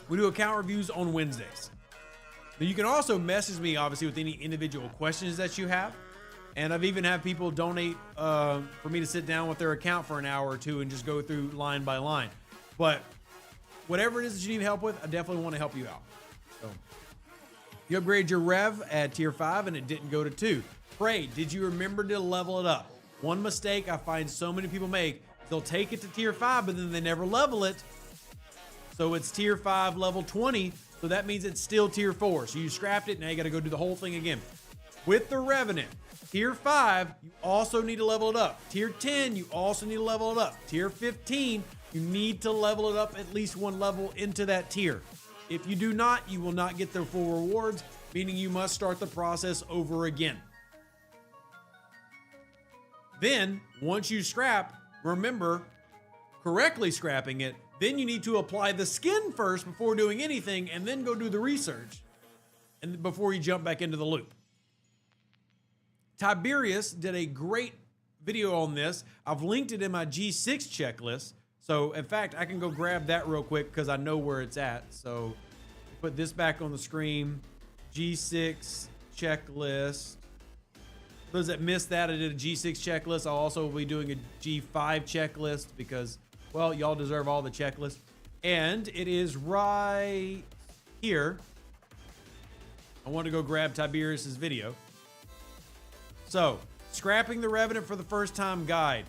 we do account reviews on Wednesdays. Now, you can also message me, obviously, with any individual questions that you have. And I've even had people donate for me to sit down with their account for an hour or two and just go through line by line. But whatever it is that you need help with, I definitely want to help you out. So you upgrade your Rev at tier 5 and it didn't go to 2. Pray, did you remember to level it up? One mistake I find so many people make, they'll take it to tier 5, but then they never level it. So it's tier 5, level 20. So that means it's still tier 4. So you scrapped it. Now you got to go do the whole thing again. With the Revenant, tier 5, you also need to level it up. Tier 10, you also need to level it up. Tier 15, you need to level it up at least one level into that tier. If you do not, you will not get the full rewards, meaning you must start the process over again. Then, once you scrap, remember, correctly scrapping it, then you need to apply the skin first before doing anything, and then go do the research and before you jump back into the loop. Tiberius did a great video on this. I've linked it in my G6 checklist. So, in fact, I can go grab that real quick because I know where it's at. So, put this back on the screen. G6 checklist. Those that missed that, I did a G6 checklist. I'll also be doing a G5 checklist because, well, y'all deserve all the checklists. And it is right here. I want to go grab Tiberius's video. So, scrapping the Revenant for the first time guide.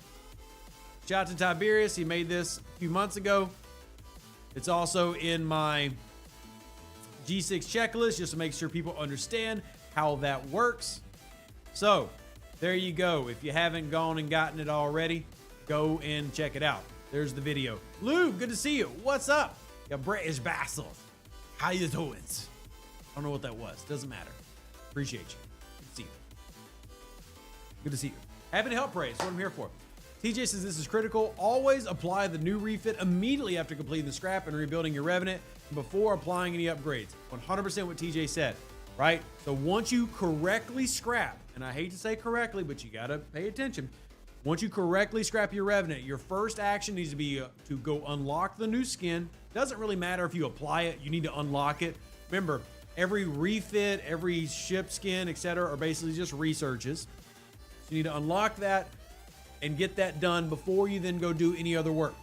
Shout out to Tiberius. He made this a few months ago. It's also in my G6 checklist just to make sure people understand how that works. So, there you go. If you haven't gone and gotten it already, go and check it out. There's the video. Lou, good to see you. What's up? Yeah, British Basil. How you doing? I don't know what that was. Doesn't matter. Appreciate you. Good to see you. Good to see you. Happy to help praise. What I'm here for. TJ says this is critical. Always apply the new refit immediately after completing the scrap and rebuilding your Revenant before applying any upgrades. 100% what TJ said, right? So once you correctly scrap, and I hate to say correctly, but you gotta pay attention. Once you correctly scrap your Revenant, your first action needs to be to go unlock the new skin. Doesn't really matter if you apply it, you need to unlock it. Remember, every refit, every ship skin, etc., are basically just researches. So you need to unlock that and get that done before you then go do any other work.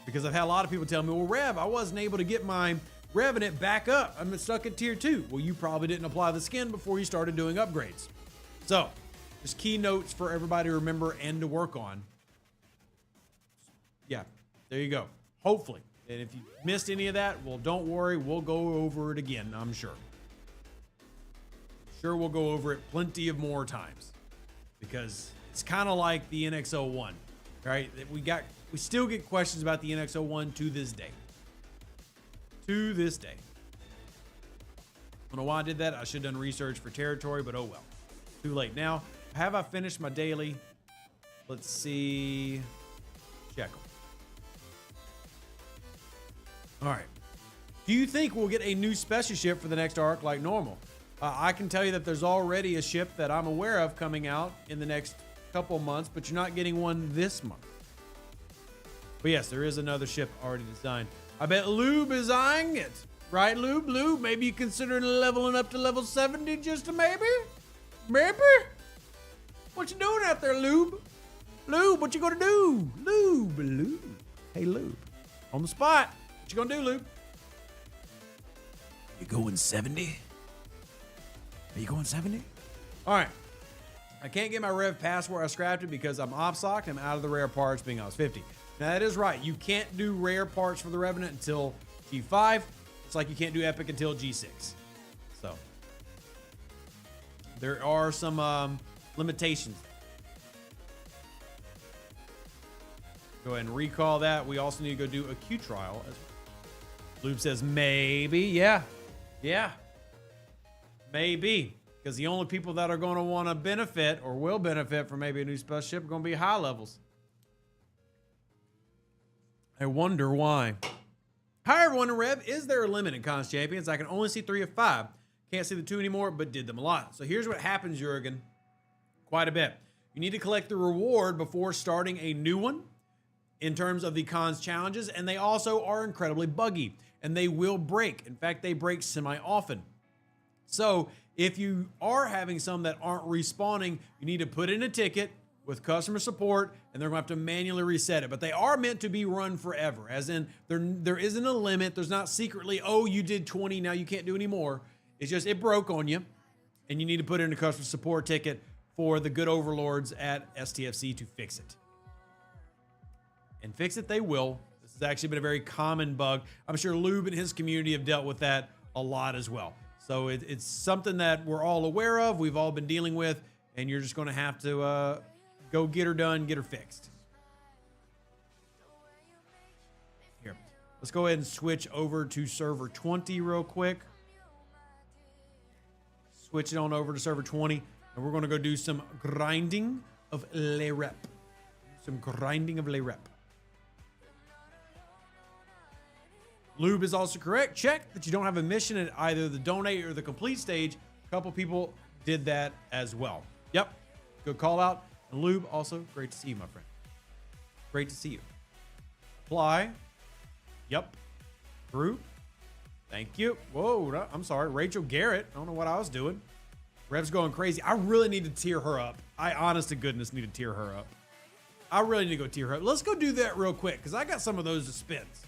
Because I've had a lot of people tell me, well, Rev, I wasn't able to get my Revenant back up. I'm stuck at tier 2. Well, you probably didn't apply the skin before you started doing upgrades. So, just key notes for everybody to remember and to work on. Yeah, there you go. Hopefully. And if you missed any of that, well, don't worry. We'll go over it again, I'm sure. Sure, we'll go over it plenty of more times. Because it's kind of like the NX01, right? We still get questions about the NX01 to this day. To this day. I don't know why I did that. I should have done research for territory, but oh well. Too late. Now, have I finished my daily? Let's see. Check them. All right. Do you think we'll get a new special ship for the next arc like normal? I can tell you that there's already a ship that I'm aware of coming out in the next couple months, but you're not getting one this month. But yes, there is another ship already designed. I bet Lube is eyeing it. Right, Lube? Lube, maybe you considering leveling up to level 70 just to maybe? Maybe? What you doing out there, Lube? Lube, what you gonna do? Lube. Hey, Lube. On the spot. What you gonna do, Lube? You going 70? Are you going 70? All right. I can't get my Rev pass where I scrapped it because I'm off-socked. I'm out of the rare parts being I was 50. Now, that is right. You can't do rare parts for the Revenant until G5. It's like you can't do Epic until G6. So, there are some limitations. Go ahead and recall that. We also need to go do a Q trial. Lube says maybe. Yeah. Maybe. Because the only people that are going to want to benefit or will benefit from maybe a new special ship are going to be high levels. I wonder why. Hi, everyone in Rev. Is there a limit in Cons Champions? I can only see 3 of 5. Can't see the 2 anymore, but did them a lot. So here's what happens, Jurgen. Quite a bit. You need to collect the reward before starting a new one in terms of the Cons challenges, and they also are incredibly buggy, and they will break. In fact, they break semi-often. So if you are having some that aren't respawning, you need to put in a ticket with customer support, and they're going to have to manually reset it. But they are meant to be run forever, as in there isn't a limit. There's not secretly, oh, you did 20, now you can't do any more. It's just it broke on you, and you need to put in a customer support ticket for the good overlords at STFC to fix it. And fix it they will. This has actually been a very common bug. I'm sure Lube and his community have dealt with that a lot as well. So it's something that we're all aware of, we've all been dealing with, and you're just going to have to go get her done, get her fixed. Here, let's go ahead and switch over to server 20 real quick. Switch it on over to server 20, and we're going to go do some grinding of le rep. Some grinding of le rep. Lube is also correct. Check that you don't have a mission at either the donate or the complete stage. A couple people did that as well. Yep, good call out. And Lube, also great to see you, my friend. Great to see you. Apply. Yep. Group. Thank you. Whoa, I'm sorry. Rachel Garrett. I don't know what I was doing. Rev's going crazy. I really need to tier her up. I honest to goodness need to tier her up. I really need to go tier her up. Let's go do that real quick because I got some of those to spins.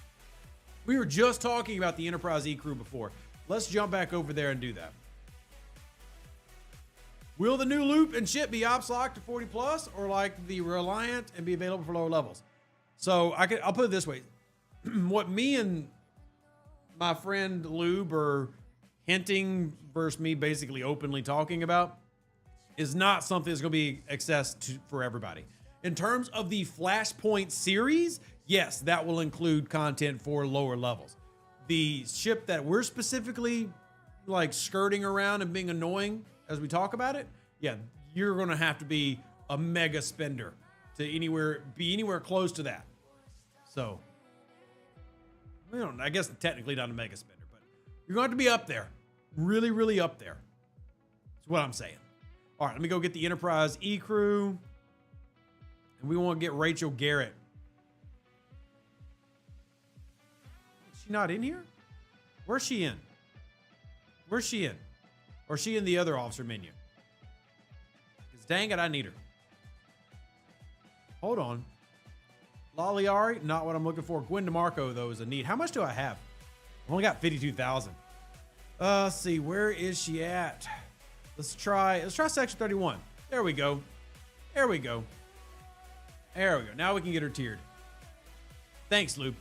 We were just talking about the Enterprise E-Crew before. Let's jump back over there and do that. Will the new loop and ship be ops locked to 40 plus or like the Reliant and be available for lower levels? So I'll put it this way. What me and my friend Lube are hinting versus me basically openly talking about is not something that's going to be accessed for everybody. In terms of the Flashpoint series, yes, that will include content for lower levels. The ship that we're specifically like skirting around and being annoying as we talk about it, yeah, you're going to have to be a mega spender to be anywhere close to that. So, I guess technically not a mega spender, but you're going to have to be up there. Really, really up there. That's what I'm saying. All right, let me go get the Enterprise E-Crew. And we want to get Rachel Garrett. Is she not in here? Where's she in? Where's she in? Or is she in the other officer menu? Because dang it, I need her. Hold on. Laliari, not what I'm looking for. Gwen DeMarco, though, is a need. How much do I have? I've only got 52,000. Let's see. Where is she at? Let's try section 31. There we go. There we go. There we go. Now we can get her tiered. Thanks, Loop.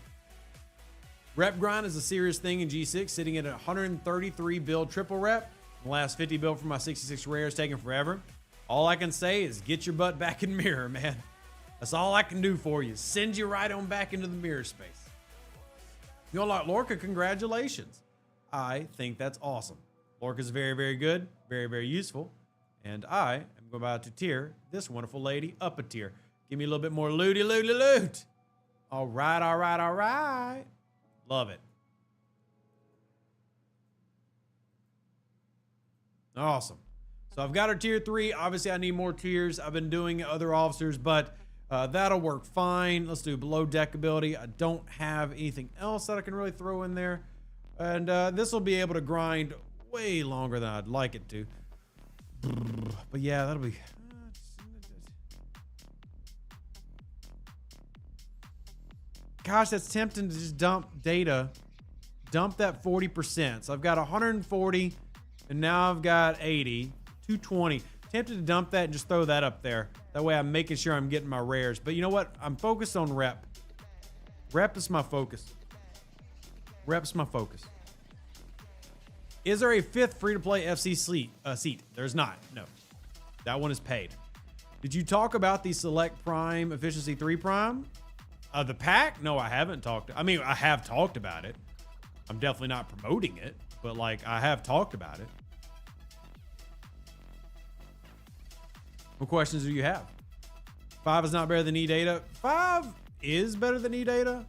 Rep grind is a serious thing in G6, sitting at 133 build triple rep. The last 50 build for my 66 rare is taking forever. All I can say is get your butt back in mirror, man. That's all I can do for you. Send you right on back into the mirror space. You unlock Lorca, congratulations. I think that's awesome. Lorca's very, very good, very, very useful. And I am about to tier this wonderful lady up a tier. Give me a little bit more looty, looty, loot. All right, all right, all right. Love it. Awesome. So I've got her tier 3. Obviously, I need more tiers. I've been doing other officers, but that'll work fine. Let's do below deck ability. I don't have anything else that I can really throw in there. And this will be able to grind way longer than I'd like it to. But yeah, that'll be... Gosh, that's tempting to just dump data. Dump that 40%. So I've got 140, and now I've got 80, 220. Tempted to dump that and just throw that up there. That way I'm making sure I'm getting my rares. But you know what? I'm focused on rep. Rep is my focus. Rep's my focus. Is there a 5th free-to-play FC seat? There's not. No. That one is paid. Did you talk about the Select Prime Efficiency 3 Prime? The pack? No, I haven't talked. I mean, I have talked about it. I'm definitely not promoting it, but like I have talked about it. What questions do you have? 5 is not better than E-Data. 5 is better than E-Data.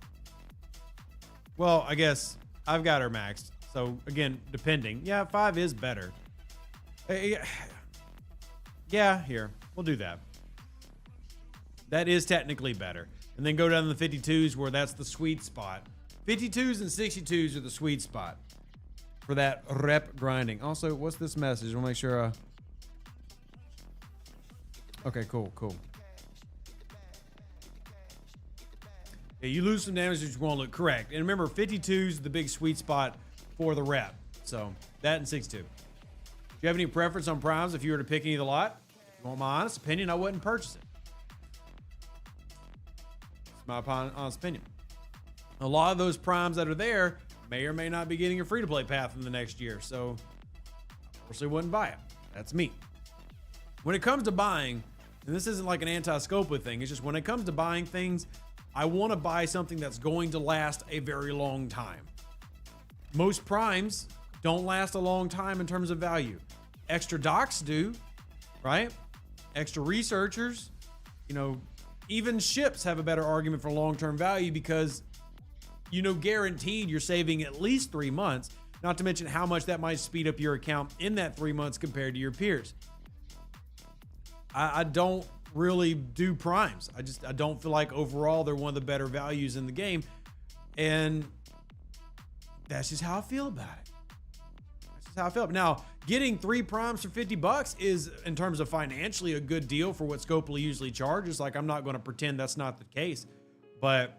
Well, I guess I've got her maxed. So again, depending. Yeah, 5 is better. Yeah, here. We'll do that. That is technically better. And then go down to the 52s where that's the sweet spot. 52s and 62s are the sweet spot for that rep grinding. Also, what's this message? I'll make sure. Okay, cool. Yeah, you lose some damage that you won't look correct. And remember, 52 is the big sweet spot for the rep. So that and 62. Do you have any preference on primes if you were to pick any of the lot? If you want my honest opinion, I wouldn't purchase it. It's my honest opinion. A lot of those primes that are there may or may not be getting a free-to-play path in the next year. So I personally wouldn't buy it. That's me. When it comes to buying, and this isn't like an anti-Scopely thing, it's just when it comes to buying things, I want to buy something that's going to last a very long time. Most primes don't last a long time in terms of value. Extra docs do, right? Extra researchers, even ships have a better argument for long-term value because, guaranteed you're saving at least 3 months, not to mention how much that might speed up your account in that 3 months compared to your peers. I don't really do primes. I don't feel like overall they're one of the better values in the game. And that's just how I feel about it. That's just how I feel. Now, getting 3 primes for $50 is, in terms of financially, a good deal for what Scopely usually charges. Like, I'm not going to pretend that's not the case, but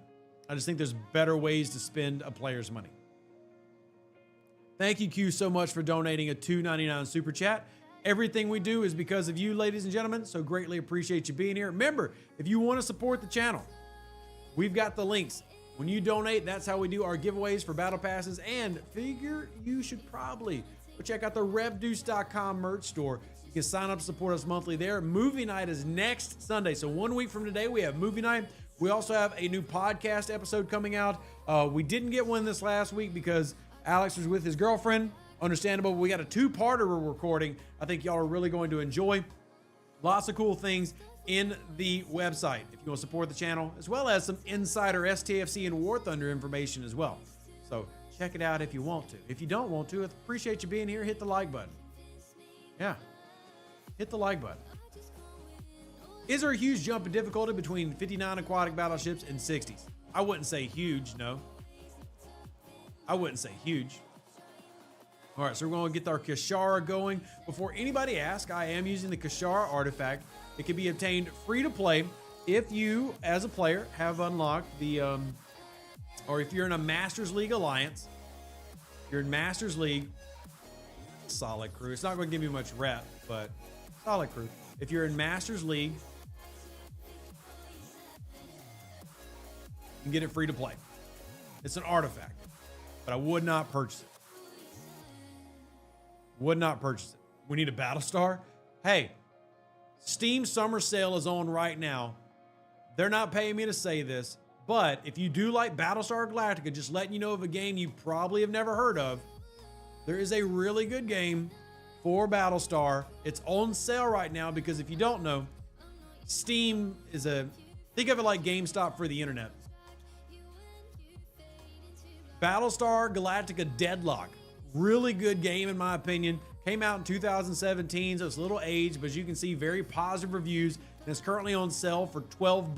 I just think there's better ways to spend a player's money. Thank you, Q, so much for donating a $2.99 super chat. Everything we do is because of you, ladies and gentlemen, so greatly appreciate you being here. Remember, if you want to support the channel, we've got the links. When you donate, that's how we do our giveaways for battle passes, and figure you should probably go check out the RevDeuce.com merch store. You can sign up to support us monthly there. Movie night is next Sunday, so 1 week from today, we have movie night. We also have a new podcast episode coming out. We didn't get one this last week because Alex was with his girlfriend. Understandable, but we got a 2-parter we're recording. I think y'all are really going to enjoy. Lots of cool things in the website if you want to support the channel, as well as some insider STFC and War Thunder information as well. So check it out if you want to. If you don't want to, I appreciate you being here. Hit the like button. Yeah, hit the like button. Is there a huge jump in difficulty between 59 aquatic battleships and 60s? I wouldn't say huge, no. I wouldn't say huge. All right, so we're going to get our Kashara going. Before anybody asks, I am using the Kashara artifact. It can be obtained free to play if you, as a player, have unlocked the, or if you're in a Masters League Alliance. If you're in Masters League, solid crew. It's not going to give you much rep, but solid crew. If you're in Masters League, you can get it free to play. It's an artifact, but I would not purchase it. Would not purchase it. We need a Battlestar. Hey, Steam Summer Sale is on right now. They're not paying me to say this, but if you do like Battlestar Galactica, just letting you know of a game you probably have never heard of, there is a really good game for Battlestar. It's on sale right now because if you don't know, Steam is think of it like GameStop for the internet. Battlestar Galactica Deadlock. Really good game, in my opinion. Came out in 2017, so it's a little aged, but as you can see, very positive reviews. And it's currently on sale for $12.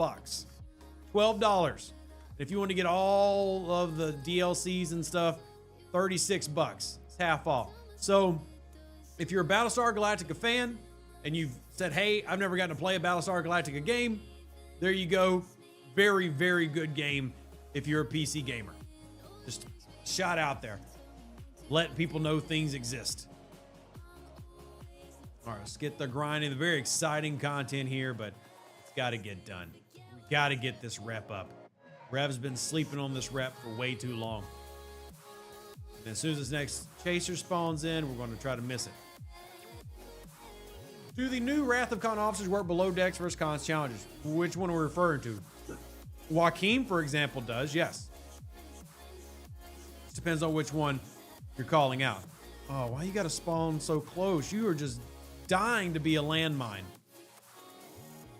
$12. If you want to get all of the DLCs and stuff, $36. It's half off. So if you're a Battlestar Galactica fan and you've said, hey, I've never gotten to play a Battlestar Galactica game, there you go. Very, very good game if you're a PC gamer. Just a shot out there. Let people know things exist. All right, let's get the grinding. The very exciting content here, but it's got to get done. We got to get this rep up. Rev's been sleeping on this rep for way too long. And as soon as this next chaser spawns in, we're going to try to miss it. Do the new Wrath of Khan officers work below decks versus Khan's challenges? Which one are we referring to? Joaquin, for example, does, yes. It depends on which one you're calling out. Oh, why you got to spawn so close? You are just dying to be a landmine.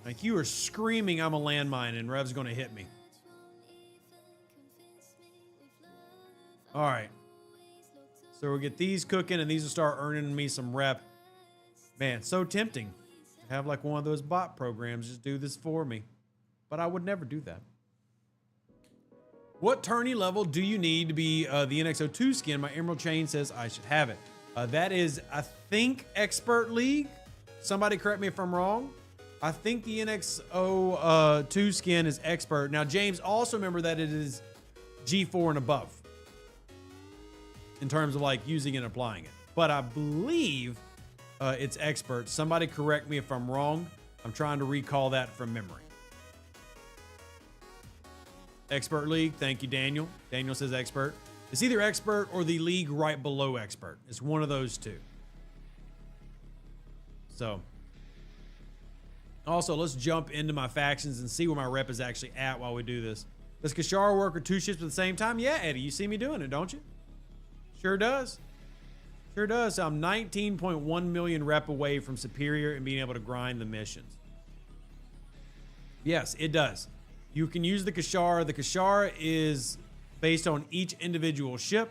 Like you are screaming, I'm a landmine, and Rev's going to hit me. All right. So we'll get these cooking, and these will start earning me some rep. Man, so tempting to have like one of those bot programs just do this for me. But I would never do that. What tourney level do you need to be the NX02 skin? My Emerald Chain says I should have it. That is, I think, Expert League. Somebody correct me if I'm wrong. I think the NX02 skin is Expert. Now, James, also remember that it is G4 and above in terms of like using and applying it. But I believe it's Expert. Somebody correct me if I'm wrong. I'm trying to recall that from memory. Expert League. Thank you, Daniel. Daniel says expert. It's either expert or the league right below expert. It's one of those two. So, also, let's jump into my factions and see where my rep is actually at while we do this. Does Kashara work with 2 ships at the same time? Yeah, Eddie, you see me doing it, don't you? Sure does. Sure does. I'm 19.1 million rep away from superior and being able to grind the missions. Yes, it does. You can use the Kashara. The Kashara is based on each individual ship.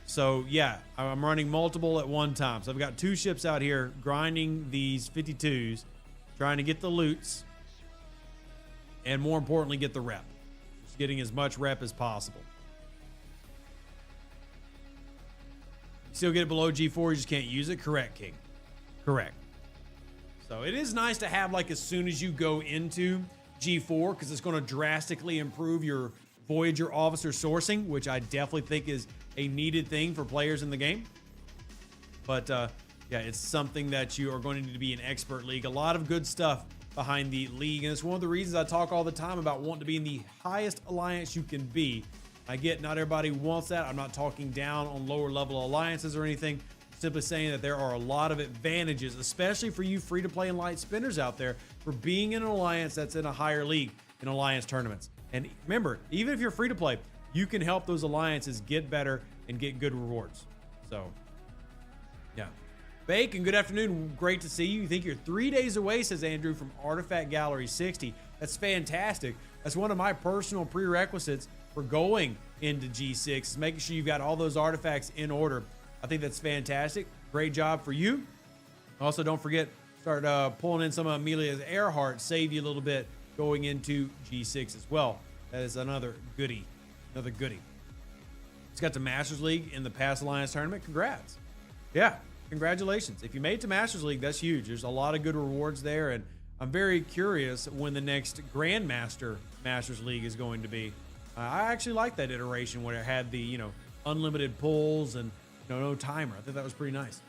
So yeah, I'm running multiple at one time. So I've got 2 ships out here grinding these 52s, trying to get the loots, and more importantly, get the rep. Just getting as much rep as possible. Still get it below G4, you just can't use it. Correct, King. Correct. So it is nice to have like as soon as you go into G4, because it's going to drastically improve your Voyager officer sourcing, which I definitely think is a needed thing for players in the game. But yeah, it's something that you are going to need to be an expert league. A lot of good stuff behind the league, and it's one of the reasons I talk all the time about wanting to be in the highest alliance you can be. I get not everybody wants that. I'm not talking down on lower level alliances or anything. I'm simply saying that there are a lot of advantages, especially for you free-to-play and light spinners out there, for being in an alliance that's in a higher league in alliance tournaments. And remember, even if you're free-to-play, you can help those alliances get better and get good rewards. So, yeah. Bacon, good afternoon. Great to see you. You think you're 3 days away, says Andrew from Artifact Gallery 60. That's fantastic. That's one of my personal prerequisites for going into G6, is making sure you've got all those artifacts in order. I think that's fantastic. Great job for you. Also, don't forget, start pulling in some of Amelia's Earhart, save you a little bit going into G6 as well. That is another goodie. Another goodie. It's got to Masters League in the past Alliance tournament. Congrats. Yeah, congratulations. If you made it to Masters League, that's huge. There's a lot of good rewards there, and I'm very curious when the next Grandmaster Masters League is going to be. I actually like that iteration where it had the, unlimited pulls and no timer. I think that was pretty nice.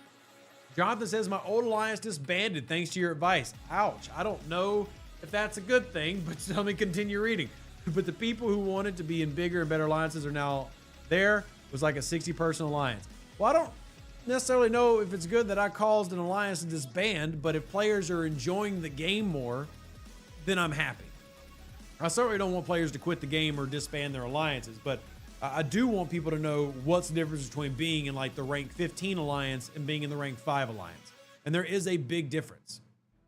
Jonathan says, my old alliance disbanded thanks to your advice. Ouch. I don't know if that's a good thing, but let me continue reading. But the people who wanted to be in bigger and better alliances are now there. It was like a 60-person alliance. Well, I don't necessarily know if it's good that I caused an alliance to disband, but if players are enjoying the game more, then I'm happy. I certainly don't want players to quit the game or disband their alliances, but I do want people to know what's the difference between being in like the rank 15 alliance and being in the rank 5 alliance. And there is a big difference.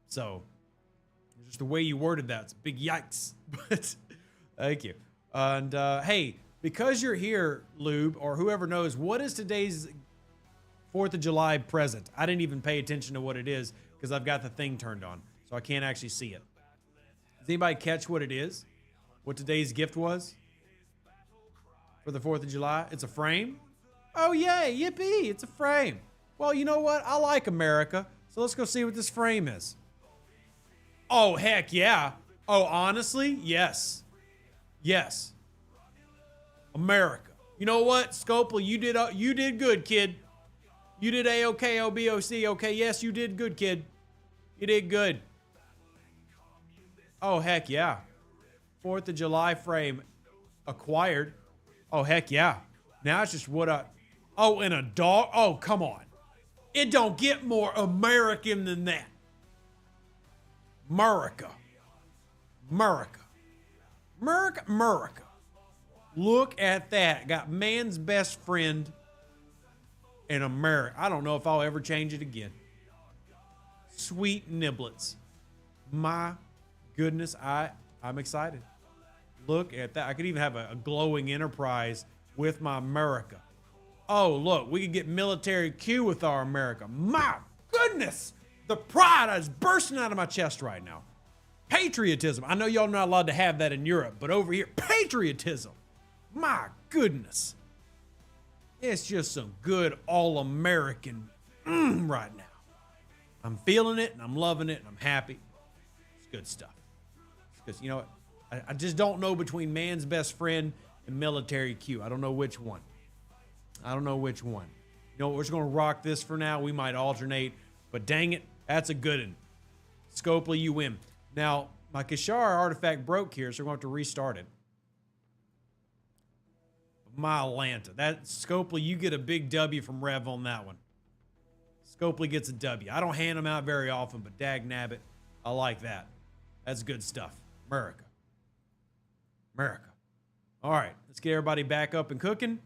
So just the way you worded that, it's a big yikes. But thank you. And hey, because you're here, Lube, or whoever knows, what is today's 4th of July present? I didn't even pay attention to what it is because I've got the thing turned on, so I can't actually see it. Does anybody catch what it is? What today's gift was for the 4th of July? It's a frame? Oh, yay, yippee, it's a frame. Well, you know what? I like America, so let's go see what this frame is. Oh, heck yeah. Oh, honestly? Yes. Yes. America. You know what, Scopel, you did good, kid. You did A-OK, O-B-O-C, okay, yes, you did good, kid. You did good. Oh, heck yeah. 4th of July frame acquired. Oh, heck yeah. Now it's just what a... Oh, and a dog? Oh, come on. It don't get more American than that. America. America. America. America. Look at that. Got man's best friend in America. I don't know if I'll ever change it again. Sweet niblets. My goodness, I'm excited. Look at that. I could even have a glowing Enterprise with my America. Oh, look, we could get military Q with our America. My goodness, the pride is bursting out of my chest right now. Patriotism. I know y'all not allowed to have that in Europe, but over here, patriotism. My goodness. It's just some good all-American right now. I'm feeling it, and I'm loving it, and I'm happy. It's good stuff. Because, you know what? I just don't know between man's best friend and military Q. I don't know which one. I don't know which one. You know what? We're just going to rock this for now. We might alternate, but dang it, that's a good one. Scopely, you win. Now, my Kashara artifact broke here, so we're going to have to restart it. my Atlanta. That Scopely, you get a big W from Rev on that one. Scopely gets a W. I don't hand them out very often, but dag nabbit, I like that. That's good stuff. America. America. All right, let's get everybody back up and cooking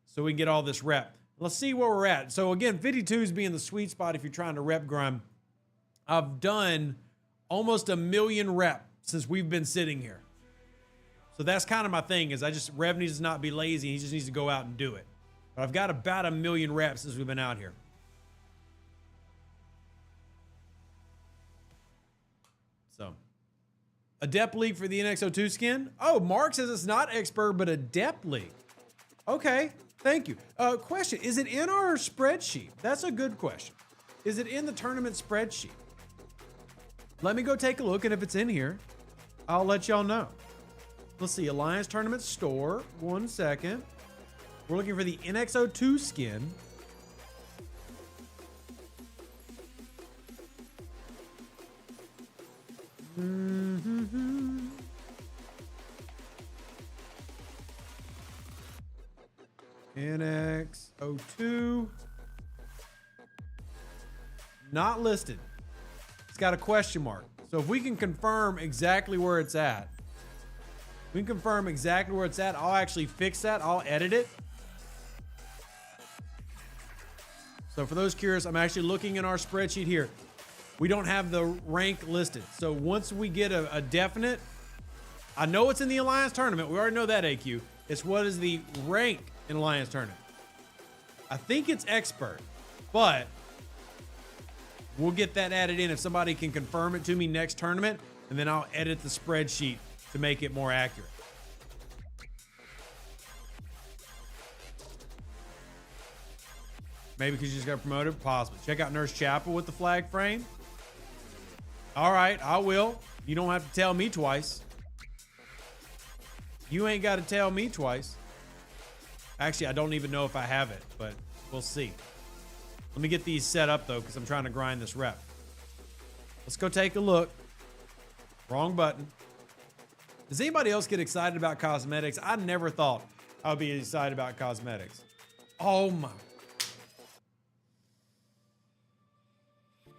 so we can get all this rep. Let's see where we're at. So again, 52 is being the sweet spot if you're trying to rep grind. I've done almost 1 million reps since we've been sitting here. So that's kind of my thing is Rev needs to not be lazy. He just needs to go out and do it. But I've got about 1 million reps since we've been out here. So, Adept League for the NX02 skin. Oh, Mark says it's not expert, but Adept League. Okay, thank you. Question, is it in our spreadsheet? That's a good question. Is it in the tournament spreadsheet? Let me go take a look, and if it's in here, I'll let y'all know. Let's see, Alliance Tournament Store. 1 second. We're looking for the NX02 skin. NX02. Not listed. It's got a question mark. So if we can confirm exactly where it's at, I'll actually fix that. I'll edit it. So for those curious, I'm actually looking in our spreadsheet here. We don't have the rank listed. So once we get a definite, I know it's in the Alliance Tournament. We already know that, AQ. It's what is the rank in Alliance Tournament. I think it's expert, but we'll get that added in if somebody can confirm it to me next tournament, and then I'll edit the spreadsheet to make it more accurate. Maybe because you just got promoted? Possibly. Check out Nurse Chapel with the flag frame. All right, I will. You don't have to tell me twice. You ain't got to tell me twice. Actually, I don't even know if I have it, but we'll see. Let me get these set up, though, because I'm trying to grind this rep. Let's go take a look. Wrong button. Does anybody else get excited about cosmetics? I never thought I would be excited about cosmetics. Oh, my.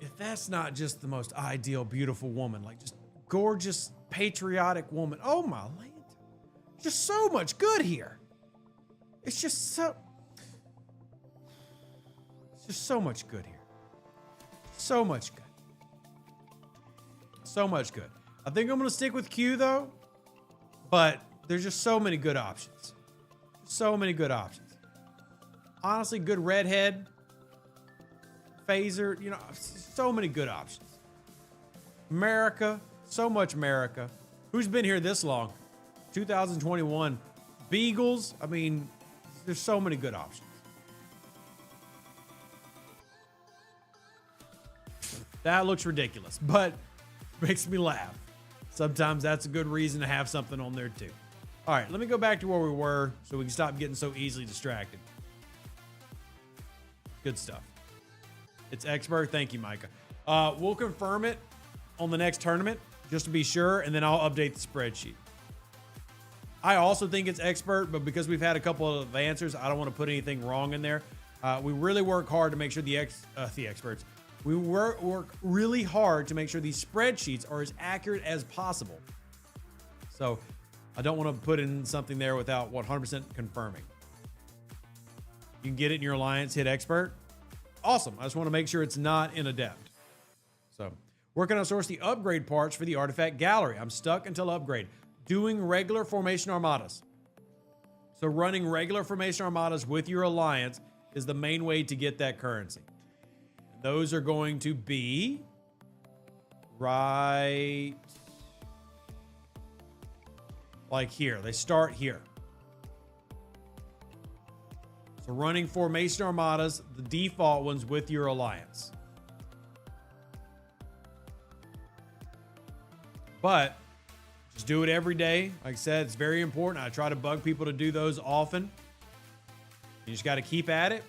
If that's not just the most ideal, beautiful woman, like just gorgeous, patriotic woman. Oh, my land. Just so much good here. It's just so much good here. So much good. So much good. I think I'm going to stick with Q, though. But there's just so many good options. So many good options. Honestly, good redhead. Phaser, you know, so many good options. America, so much America. Who's been here this long? 2021. Beagles, I mean, there's so many good options. That looks ridiculous, but makes me laugh. Sometimes that's a good reason to have something on there too. All right, let me go back to where we were so we can stop getting so easily distracted. Good stuff. It's expert. Thank you, Micah. We'll confirm it on the next tournament just to be sure, and then I'll update the spreadsheet. I also think it's expert, but because we've had a couple of answers, I don't want to put anything wrong in there. We really work hard to make sure the experts. We work really hard to make sure these spreadsheets are as accurate as possible. So I don't want to put in something there without 100% confirming. You can get it in your alliance, hit expert. Awesome. I just want to make sure it's not in adept. So working on source the upgrade parts for the artifact gallery. I'm stuck until upgrade. Doing regular formation armadas. So running regular formation armadas with your alliance is the main way to get that currency. Those are going to be right like here. They start here. So running formation armadas, the default ones with your alliance. But just do it every day. Like I said, it's very important. I try to bug people to do those often. You just got to keep at it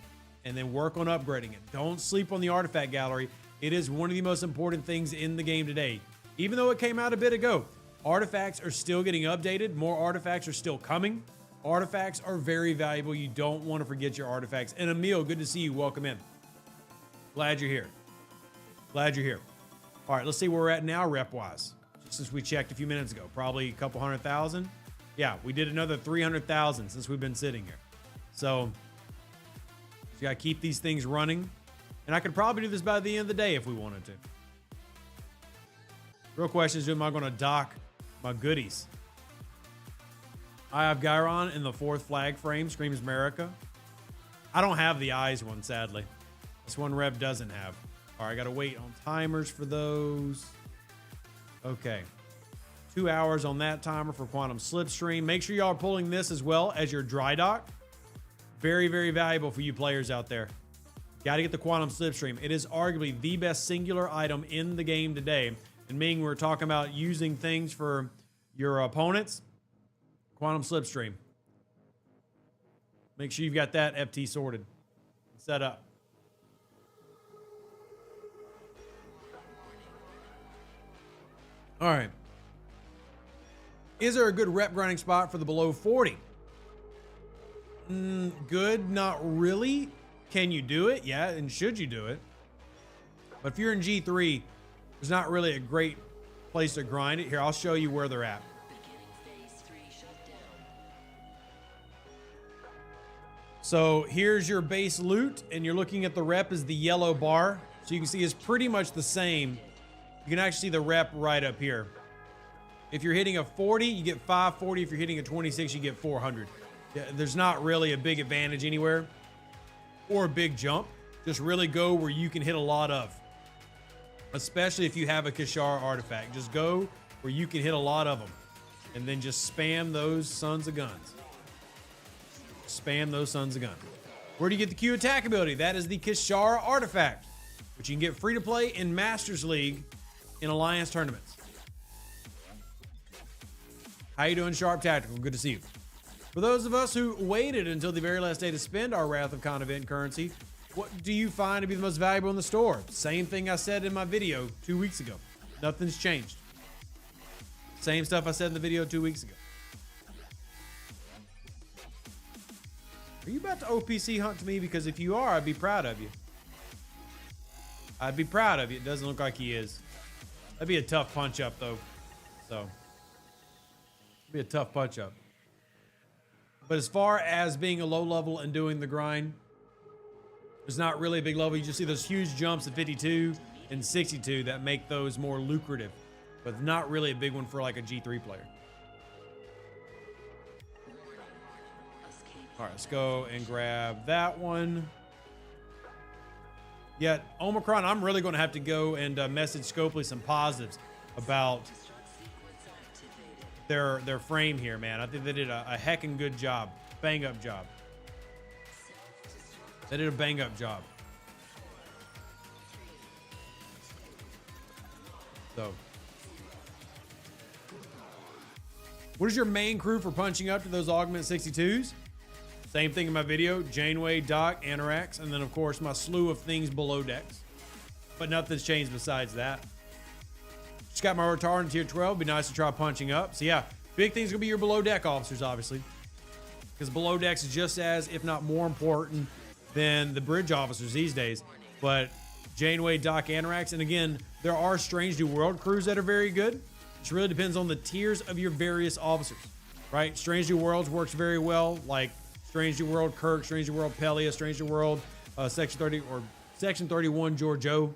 and then work on upgrading it. Don't sleep on the artifact gallery. It is one of the most important things in the game today. Even though it came out a bit ago, artifacts are still getting updated. More artifacts are still coming. Artifacts are very valuable. You don't want to forget your artifacts. And Emil, good to see you. Welcome in. Glad you're here. Glad you're here. All right, let's see where we're at now rep-wise. Since we checked a few minutes ago, probably a couple 100,000. Yeah, we did another 300,000 since we've been sitting here. So you got to keep these things running. And I could probably do this by the end of the day if we wanted to. Real question is, am I going to dock my goodies? I have Gyron in the 4th flag frame, Screams America. I don't have the eyes one, sadly. This one rep doesn't have. All right, I got to wait on timers for those. Okay. 2 hours on that timer for Quantum Slipstream. Make sure y'all are pulling this as well as your dry dock. Very, very valuable for you players out there. Got to get the Quantum Slipstream. It is arguably the best singular item in the game today. And Ming, we're talking about using things for your opponents. Quantum Slipstream. Make sure you've got that FT sorted. Set up. All right. Is there a good rep grinding spot for the below 40? Good, not really. Can you do it? Yeah, and should you do it? But if you're in G3, there's not really a great place to grind it. Here, I'll show you where they're at. So here's your base loot, and you're looking at the rep as the yellow bar. So you can see it's pretty much the same. You can actually see the rep right up here. If you're hitting a 40, you get 540. If you're hitting a 26, you get 400. Yeah, there's not really a big advantage anywhere or a big jump. Just really go where you can hit a lot of. Especially if you have a Kishara artifact. Just go where you can hit a lot of them. And then just spam those sons of guns. Spam those sons of guns. Where do you get the Q attack ability? That is the Kishara artifact, which you can get free to play in Masters League in Alliance tournaments. How you doing, Sharp Tactical? Good to see you. For those of us who waited until the very last day to spend our Wrath of Khan event currency, what do you find to be the most valuable in the store? Same thing I said in my video 2 weeks ago. Nothing's changed. Same stuff I said in the video 2 weeks ago. Are you about to OPC hunt to me? Because if you are, I'd be proud of you. I'd be proud of you. It doesn't look like he is. That'd be a tough punch up, though. So, it'd be a tough punch up. But as far as being a low level and doing the grind, there's not really a big level. You just see those huge jumps at 52 and 62 that make those more lucrative, but not really a big one for like a G3 player. All right, let's go and grab that one. Yet Omicron, I'm really going to have to go and message Scopely some positives about their frame here, man. I think they did a heckin' good job, bang up job. They did a bang up job. So, what is your main crew for punching up to those Augment 62s? Same thing in my video, Janeway, Doc, Anorax, and then of course my slew of things below decks. But nothing's changed besides that. Just got my retardant tier 12, be nice to try punching up. So yeah, big thing's gonna be your below deck officers, obviously. Because below decks is just as, if not more important than the bridge officers these days. But Janeway, Doc, Anorax, and again, there are Strange New World crews that are very good. It just really depends on the tiers of your various officers, right? Strange New Worlds works very well, like Strange New World Kirk, Strange New World Pelia, Strange New World Section 30 or Section 31 Giorgio,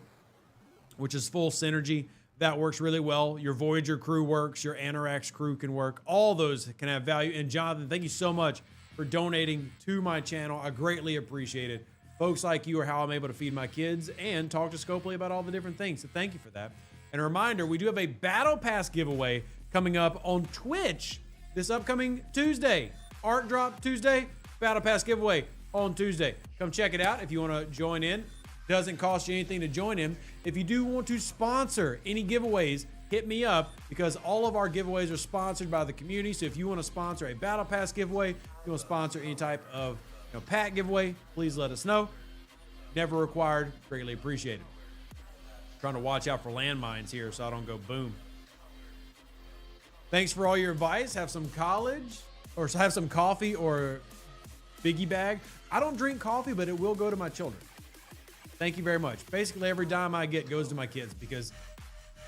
which is full synergy. That works really well. Your Voyager crew works. Your Anorax crew can work. All those can have value. And Jonathan, thank you so much for donating to my channel. I greatly appreciate it. Folks like you are how I'm able to feed my kids and talk to Scopely about all the different things. So thank you for that. And a reminder, we do have a Battle Pass giveaway coming up on Twitch this upcoming Tuesday. Art Drop Tuesday, Battle Pass giveaway on Tuesday. Come check it out if you want to join in. Doesn't cost you anything to join in. If you do want to sponsor any giveaways, hit me up because all of our giveaways are sponsored by the community. So if you want to sponsor a Battle Pass giveaway, if you want to sponsor any type of pack giveaway, please let us know. Never required, greatly appreciated. Trying to watch out for landmines here so I don't go boom. Thanks for all your advice. Have some college. or have some coffee or biggie bag. I don't drink coffee, but it will go to my children. Thank you very much. Basically, every dime I get goes to my kids because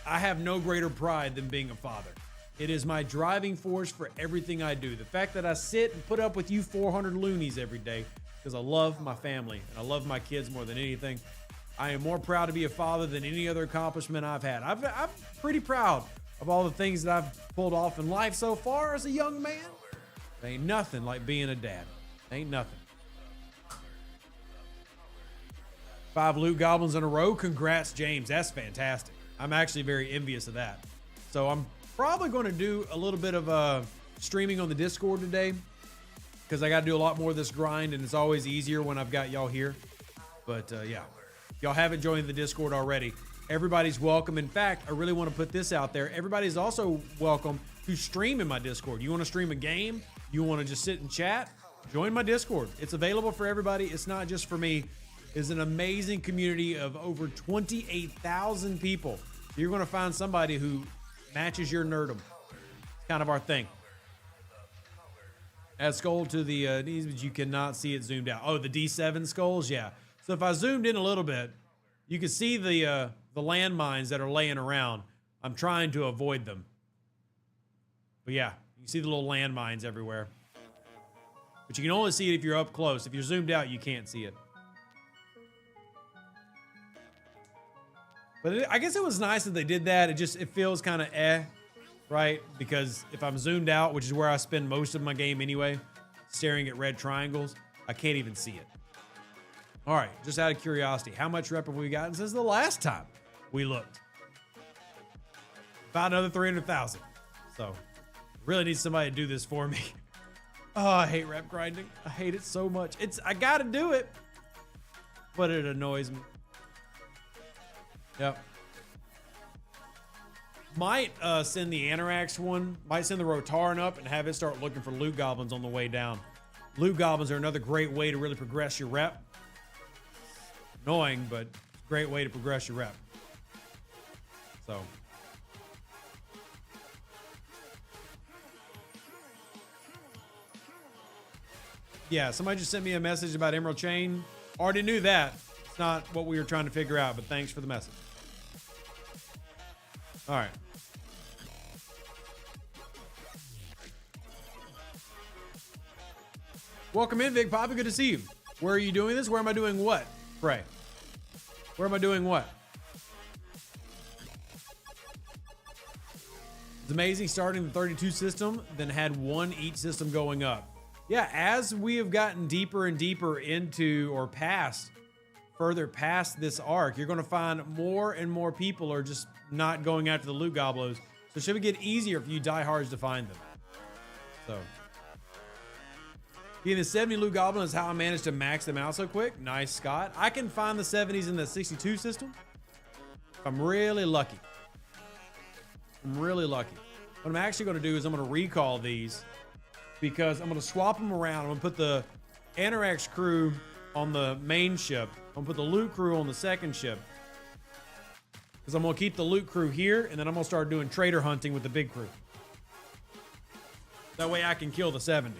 I have no greater pride than being a father. It is my driving force for everything I do. The fact that I sit and put up with you 400 loonies every day because I love my family and I love my kids more than anything. I am more proud to be a father than any other accomplishment I've had. I'm pretty proud of all the things that I've pulled off in life so far as a young man. There ain't nothing like being a dad. Ain't nothing. 5 loot goblins in a row. Congrats, James. That's fantastic. I'm actually very envious of that. So I'm probably going to do a little bit of streaming on the Discord today because I got to do a lot more of this grind, and it's always easier when I've got y'all here. But yeah, if y'all haven't joined the Discord already, everybody's welcome. In fact, I really want to put this out there. Everybody's also welcome to stream in my Discord. You want to stream a game? You want to just sit and chat? Join my Discord. It's available for everybody. It's not just for me. It's an amazing community of over 28,000 people. You're going to find somebody who matches your nerdum. It's kind of our thing. Add skull to the knees, but you cannot see it zoomed out. Oh, the D7 skulls? Yeah. So if I zoomed in a little bit, you can see the landmines that are laying around. I'm trying to avoid them. But yeah, you can see the little landmines everywhere. But you can only see it if you're up close. If you're zoomed out, you can't see it. But I guess it was nice that they did that. It feels kind of right? Because if I'm zoomed out, which is where I spend most of my game anyway, staring at red triangles, I can't even see it. All right, just out of curiosity, how much rep have we gotten since the last time we looked? About another 300,000. So really need somebody to do this for me. Oh, I hate rep grinding. I hate it so much. I gotta do it, but it annoys me. Yep. Might send the Anorax one, might send the Rotaran up and have it start looking for loot goblins on the way down. Loot goblins are another great way to really progress your rep. Annoying, but great way to progress your rep. So. Yeah, somebody just sent me a message about Emerald Chain. Already knew that. It's not what we were trying to figure out, but thanks for the message. All right. Welcome in, Big Poppy. Good to see you. Where are you doing this? Where am I doing what? Pray. Where am I doing what? It's amazing starting the 32 system, then had one each system going up. Yeah, as we have gotten deeper and deeper into or further past this arc, you're going to find more and more people are just not going after the loot goblos. So it should get easier for you diehards to find them. So getting the 70 loot goblin is how I managed to max them out so quick. Nice, Scott. I can find the 70s in the 62 system if I'm really lucky. I'm really lucky. What I'm actually going to do is I'm going to recall these because I'm going to swap them around. I'm going to put the Anorax crew on the main ship. I'm going to put the loot crew on the second ship. Because I'm going to keep the loot crew here, and then I'm going to start doing trader hunting with the big crew. That way I can kill the 70.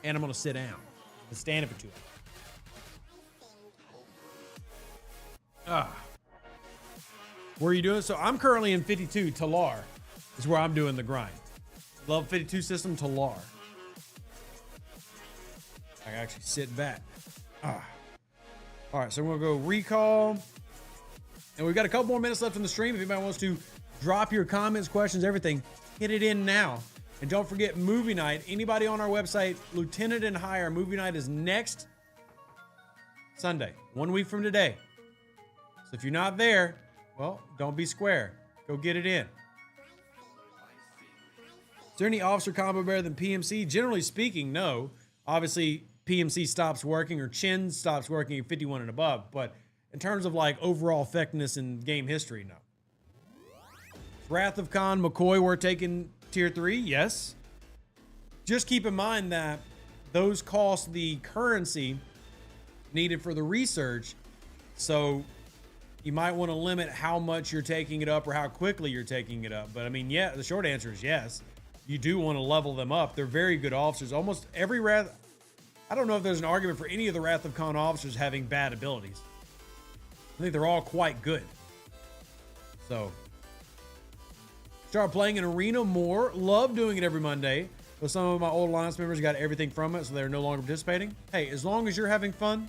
And I'm going to sit down and stand it for 2 hours. Where are you doing? So I'm currently in 52, Talar is where I'm doing the grind. Level 52 system, Talar. I can actually sit back. All right, so we're going to go recall. And we've got a couple more minutes left in the stream. If anybody wants to drop your comments, questions, everything, hit it in now. And don't forget movie night. Anybody on our website, Lieutenant and higher, movie night is next Sunday, 1 week from today. So if you're not there, well, don't be square. Go get it in. Is there any officer combo better than PMC? Generally speaking, no. Obviously, PMC stops working or Chin stops working at 51 and above. But in terms of like overall effectiveness in game history, no. Wrath of Khan, McCoy, we're taking tier 3, yes. Just keep in mind that those cost the currency needed for the research. So you might want to limit how much you're taking it up or how quickly you're taking it up. But I mean, yeah, the short answer is yes. you do want to level them up. They're very good officers. Almost every Wrath, I don't know if there's an argument for any of the Wrath of Khan officers having bad abilities. I think they're all quite good. So, start playing in Arena more. Love doing it every Monday. But some of my old Alliance members got everything from it, so they're no longer participating. Hey, as long as you're having fun,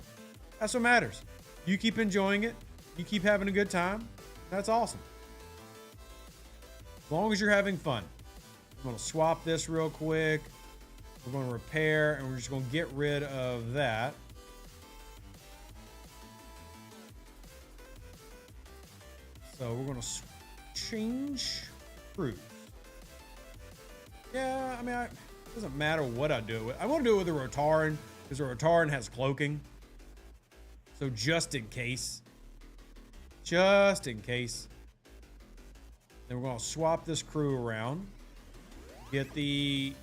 that's what matters. You keep enjoying it. You keep having a good time. That's awesome. As long as you're having fun. I'm going to swap this real quick. We're going to repair, and we're just going to get rid of that. So we're going to change fruit. Yeah, I mean, it doesn't matter what I do it with. I want to do it with a Rotaran, because the Rotaran has cloaking. So just in case. Just in case. Then we're going to swap this crew around. Get the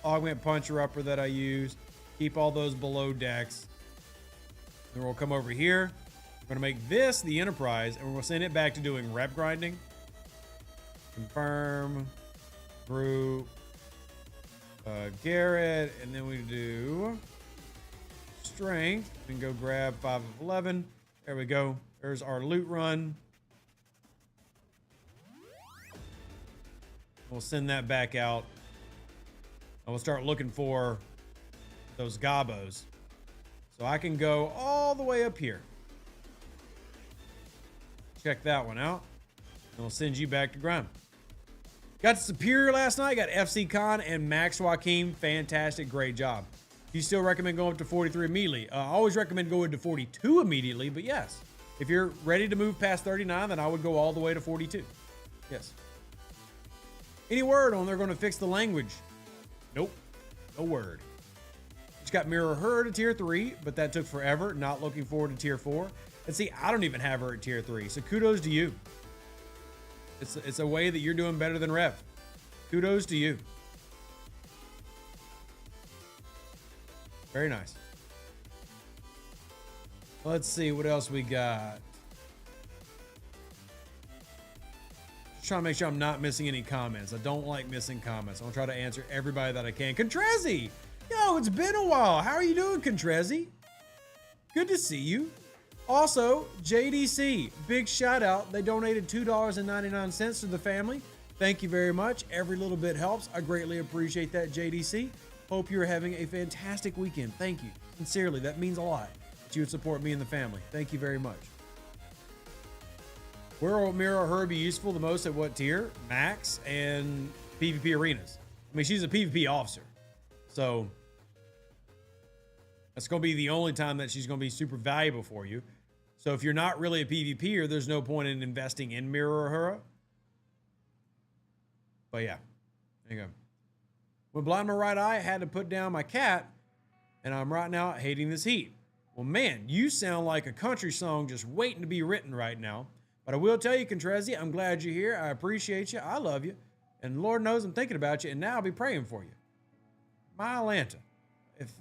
augment puncher upper that I used. Keep all those below decks. Then we'll come over here. We're going to make this the Enterprise, and we're going to send it back to doing rep grinding. Confirm. Group. Garrett. And then we do strength. We can go grab 5 of 11. There we go. There's our loot run. We'll send that back out. And we'll start looking for those gobos. So I can go all the way up here. Check that one out. And we'll send you back to grind. Got to Superior last night. Got FC Khan and Max Joaquin. Fantastic. Great job. Do you still recommend going up to 43 immediately? I always recommend going to 42 immediately, but yes. If you're ready to move past 39, then I would go all the way to 42. Yes. Any word on they're going to fix the language? Nope. No word. Just got Mirror Her to tier 3, but that took forever. Not looking forward to tier 4. And see, I don't even have her at tier 3, so kudos to you. It's a way that you're doing better than Rev. Kudos to you. Very nice. Let's see what else we got. Just trying to make sure I'm not missing any comments. I don't like missing comments. I'll try to answer everybody that I can. Contrezzi! Yo, it's been a while. How are you doing, Contrezzi? Good to see you. Also, JDC, big shout out. They donated $2.99 to the family. Thank you very much. Every little bit helps. I greatly appreciate that, JDC. Hope you're having a fantastic weekend. Thank you. Sincerely, that means a lot that you would support me and the family. Thank you very much. Where will Mirror Her be useful the most at what tier? Max and PvP arenas. I mean, she's a PvP officer. So that's going to be the only time that she's going to be super valuable for you. So if you're not really a PvPer, there's no point in investing in Mirror Her. But yeah, there you go. When blind my right eye, I had to put down my cat, and I'm right now hating this heat. Well, man, you sound like a country song just waiting to be written right now. But I will tell you, Contrezzi, I'm glad you're here. I appreciate you. I love you. And Lord knows I'm thinking about you, and now I'll be praying for you. My Atlanta.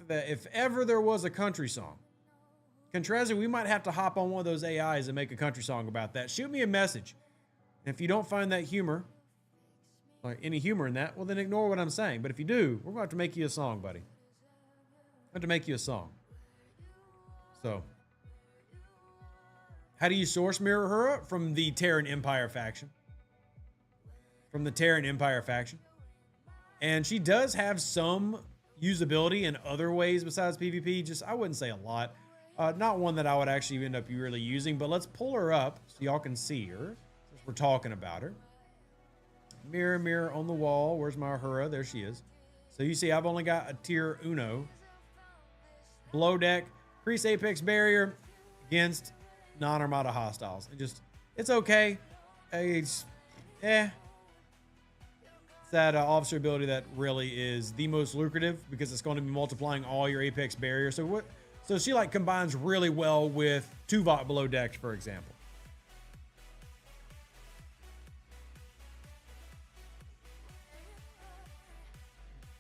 If ever there was a country song, Contrezzi, we might have to hop on one of those AIs and make a country song about that. Shoot me a message. And if you don't find that humor, or any humor in that, well, then ignore what I'm saying. But if you do, we're going to have to make you a song, buddy. We're going to make you a song. So, how do you source Mirror Her? From the Terran Empire faction. From the Terran Empire faction. And she does have some usability in other ways besides PvP. Just, I wouldn't say a lot. Not one that I would actually end up really using. But let's pull her up so y'all can see her. Since we're talking about her. Mirror, mirror on the wall. Where's my Uhura? There she is. So you see, I've only got a tier uno. Below deck. Increase apex barrier against non-armada hostiles. It's okay. It's that officer ability that really is the most lucrative because it's going to be multiplying all your apex barrier. So she like combines really well with Tuvok below decks, for example.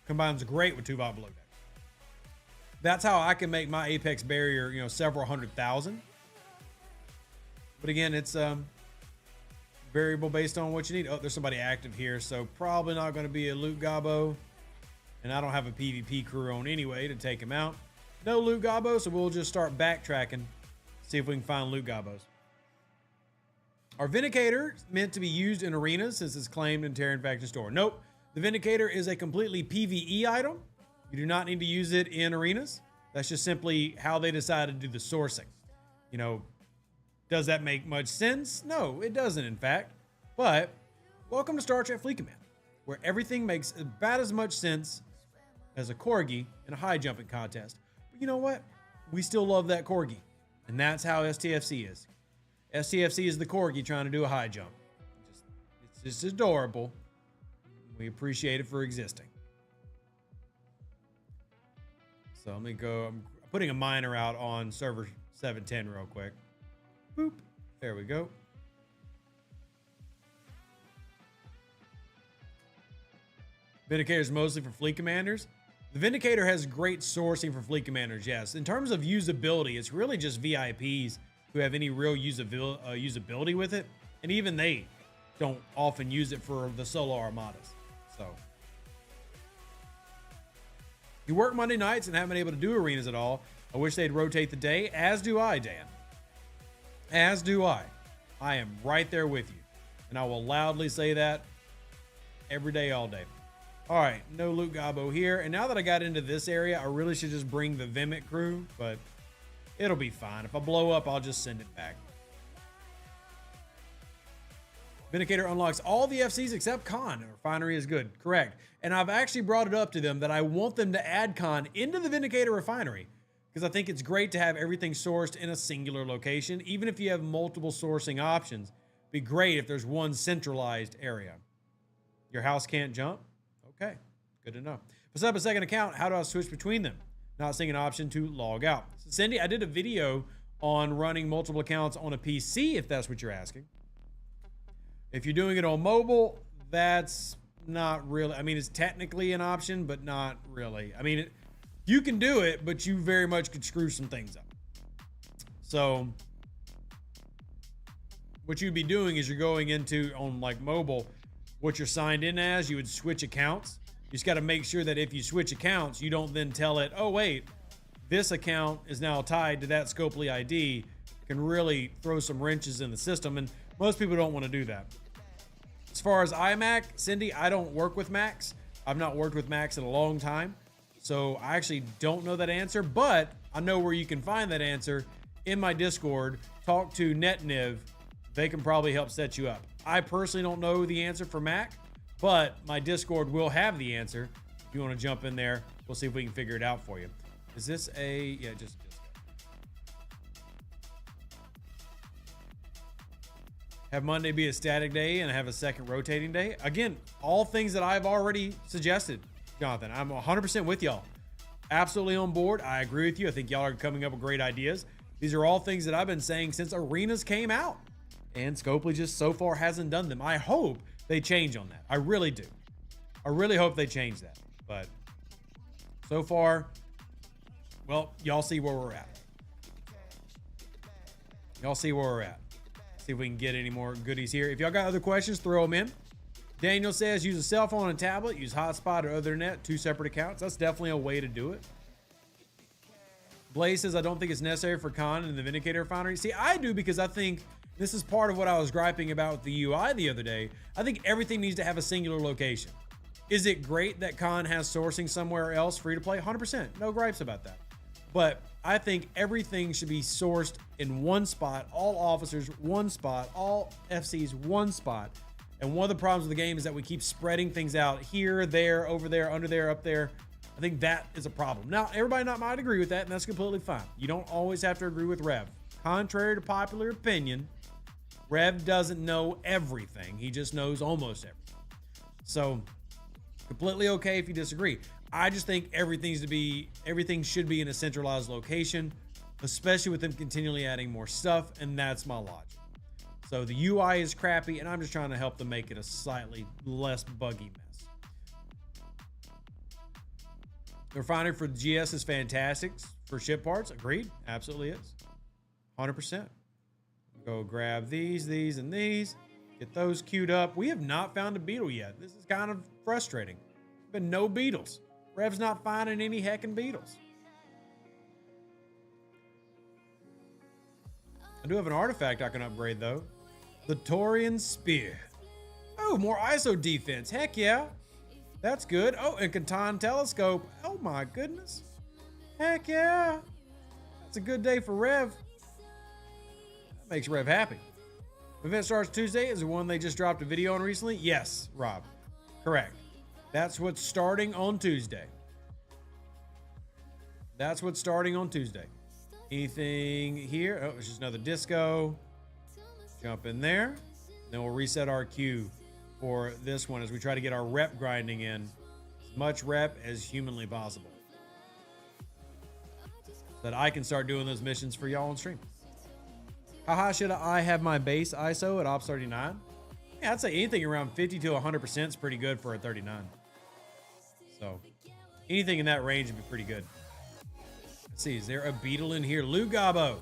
Combines great with Tuvok below decks. That's how I can make my apex barrier, several 100,000. But again, it's variable based on what you need. Oh, there's somebody active here, so probably not going to be a loot gobbo. And I don't have a PvP crew on anyway to take him out. No loot gobbo, so we'll just start backtracking, see if we can find loot gobbos. Are Vindicators meant to be used in arenas since it's claimed in Terran Faction Store? Nope. The Vindicator is a completely PvE item. You do not need to use it in arenas. That's just simply how they decided to do the sourcing. You know, does that make much sense? No, it doesn't, in fact. But welcome to Star Trek Fleet Command, where everything makes about as much sense as a corgi in a high jumping contest. But you know what? We still love that corgi. And that's how STFC is. STFC is the corgi trying to do a high jump. It's just adorable. We appreciate it for existing. So let me go. I'm putting a miner out on server 710 real quick. Boop. There we go. Vindicator is mostly for fleet commanders. The Vindicator has great sourcing for fleet commanders, yes. In terms of usability, it's really just VIPs who have any real usability with it. And even they don't often use it for the solo armadas. So you work Monday nights and haven't been able to do arenas at all. I wish they'd rotate the day, as do I, Dan. As do I. I am right there with you. And I will loudly say that every day, all day. All right, no loot gobbo here. And now that I got into this area, I really should just bring the Vimit crew, but it'll be fine. If I blow up, I'll just send it back. Vindicator unlocks all the FCs except Khan. Refinery is good. Correct. And I've actually brought it up to them that I want them to add Khan into the Vindicator refinery because I think it's great to have everything sourced in a singular location. Even if you have multiple sourcing options, it'd be great if there's one centralized area. Your house can't jump? Okay, good to know. If I set up a second account, how do I switch between them? Not seeing an option to log out. So Cindy, I did a video on running multiple accounts on a PC, if that's what you're asking. If you're doing it on mobile, that's not really, I mean, it's technically an option, but not really. I mean, you can do it, but you very much could screw some things up. So what you'd be doing is you're going into, on like mobile, what you're signed in as, you would switch accounts. You just got to make sure that if you switch accounts, you don't then tell it, oh, wait, this account is now tied to that Scopely ID. Can really throw some wrenches in the system. And most people don't want to do that. As far as iMac, Cindy, I don't work with Macs. I've not worked with Macs in a long time. So I actually don't know that answer, but I know where you can find that answer in my Discord. Talk to NetNiv. They can probably help set you up. I personally don't know the answer for Mac, but my Discord will have the answer. If you want to jump in there, we'll see if we can figure it out for you. Is this a, yeah, just have Monday be a static day and have a second rotating day. Again, all things that I've already suggested, Jonathan. I'm 100% with y'all. Absolutely on board. I agree with you. I think y'all are coming up with great ideas. These are all things that I've been saying since arenas came out. And Scopely just so far hasn't done them. I hope they change on that. I really do. I really hope they change that. But so far, well, y'all see where we're at. Y'all see where we're at. See if we can get any more goodies here. If y'all got other questions, throw them in. Daniel says use a cell phone and tablet, use hotspot or Ethernet, 2 separate accounts. That's definitely a way to do it. Blaze says I don't think it's necessary for Khan in the Vindicator refinery. See, I do because I think this is part of what I was griping about with the UI the other day. I think everything needs to have a singular location. Is it great that Khan has sourcing somewhere else free to play? 100%. No gripes about that. But I think everything should be sourced in one spot, all officers, one spot, all FCs, one spot. And one of the problems with the game is that we keep spreading things out here, there, over there, under there, up there. I think that is a problem. Now, everybody not might agree with that, and that's completely fine. You don't always have to agree with Rev. Contrary to popular opinion, Rev doesn't know everything. He just knows almost everything. So, completely okay if you disagree. I just think everything should be in a centralized location, especially with them continually adding more stuff, and that's my logic. So the UI is crappy, and I'm just trying to help them make it a slightly less buggy mess. The refinery for GS is fantastic for ship parts. Agreed. Absolutely is. 100%. Go grab these, and these. Get those queued up. We have not found a beetle yet. This is kind of frustrating. Been no beetles. Rev's not finding any heckin' beetles. I do have an artifact I can upgrade though. The Taurian Spear. Oh, more ISO defense. Heck yeah. That's good. Oh, and Catan Telescope. Oh my goodness. Heck yeah. That's a good day for Rev. That makes Rev happy. Event starts Tuesday is the one they just dropped a video on recently. Yes, Rob. Correct. That's what's starting on Tuesday. That's what's starting on Tuesday. Anything here? Oh, it's just another disco. Jump in there. Then we'll reset our queue for this one as we try to get our rep grinding in. As much rep as humanly possible. So that I can start doing those missions for y'all on stream. How high should I have my base ISO at Ops 39? Yeah, I'd say anything around 50 to 100% is pretty good for a 39. So anything in that range would be pretty good. Let's see, is there a beetle in here? Lugabo.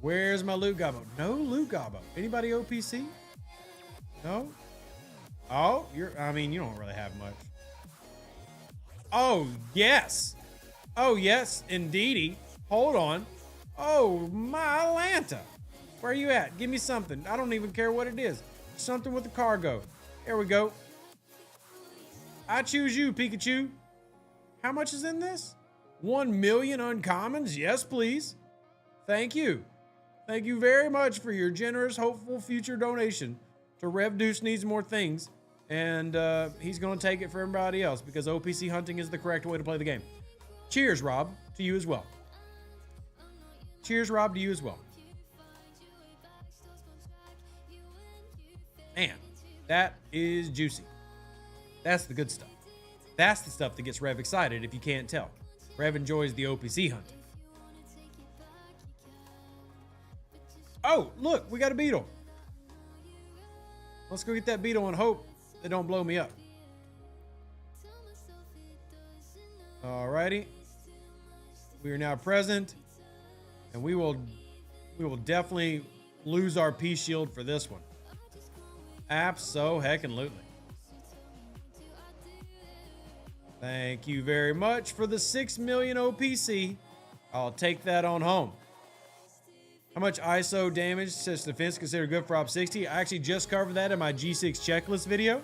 Where's my Lugabo? No Lugabo. Anybody OPC? No? Oh, you don't really have much. Oh, yes. Oh, yes, indeedy. Hold on. Oh, my Atlanta. Where are you at? Give me something. I don't even care what it is. Something with the cargo. There we go. I choose you, Pikachu. How much is in this? 1 million uncommons? Yes, please. Thank you. Thank you very much for your generous, hopeful future donation to Rev Deuce Needs More Things. And he's going to take it for everybody else because OPC hunting is the correct way to play the game. Cheers, Rob, to you as well. Cheers, Rob, to you as well. Man, that is juicy. That's the good stuff. That's the stuff that gets Rev excited if you can't tell. Rev enjoys the OPC hunting. Oh, look, we got a beetle. Let's go get that beetle and hope they don't blow me up. Alrighty. We are now present, and we will definitely lose our peace shield for this one. Abso-heckin-lutely. Thank you very much for the 6 million OPC. I'll take that on home. How much ISO damage does defense consider good for Op 60? I actually just covered that in my G6 checklist video.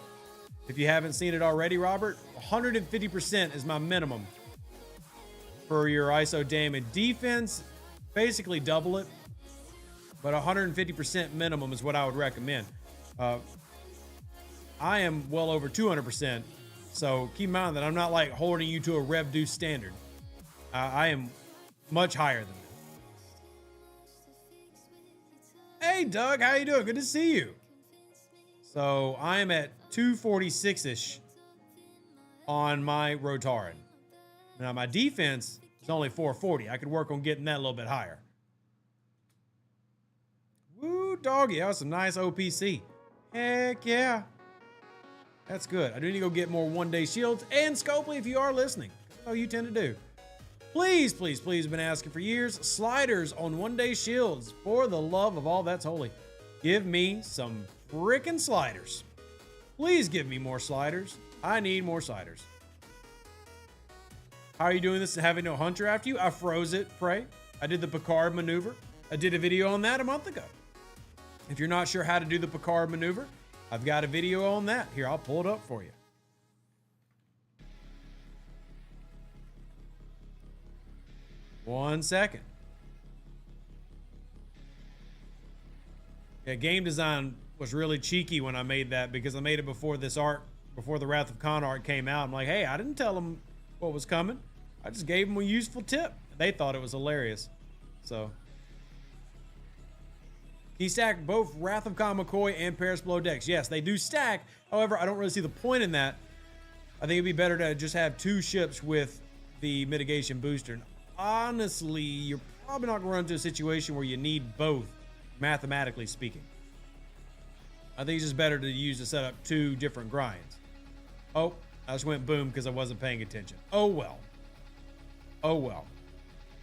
If you haven't seen it already, Robert, 150% is my minimum for your ISO damage. Defense, basically double it, but 150% minimum is what I would recommend. I am well over 200%, so keep in mind that I'm not like holding you to a Rev Deuce standard. I am much higher than that. Hey, Doug, how you doing? Good to see you. So I am at 246-ish on my Rotaran. Now my defense is only 440. I could work on getting that a little bit higher. Woo, doggy, that was some nice OPC. Heck yeah. That's good. I do need to go get more one-day shields. And Scopely, if you are listening, I know you tend to do. Please, please, please, been asking for years. Sliders on one-day shields. For the love of all that's holy. Give me some frickin' sliders. Please give me more sliders. I need more sliders. How are you doing this and having no hunter after you? I froze it, pray. I did the Picard maneuver. I did a video on that a month ago. If you're not sure how to do the Picard maneuver, I've got a video on that. Here, I'll pull it up for you. One second. Yeah, game design was really cheeky when I made that because I made it before this art, before the Wrath of Khan art came out. I'm like, hey, I didn't tell them what was coming. I just gave them a useful tip. They thought it was hilarious. So, he stacked both Wrath of Khan McCoy and Paris Blow decks. Yes, they do stack. However, I don't really see the point in that. I think it'd be better to just have two ships with the mitigation booster. And honestly, you're probably not going to run into a situation where you need both, mathematically speaking. I think it's just better to use to set up two different grinds. Oh, I just went boom because I wasn't paying attention. Oh, well. Oh, well.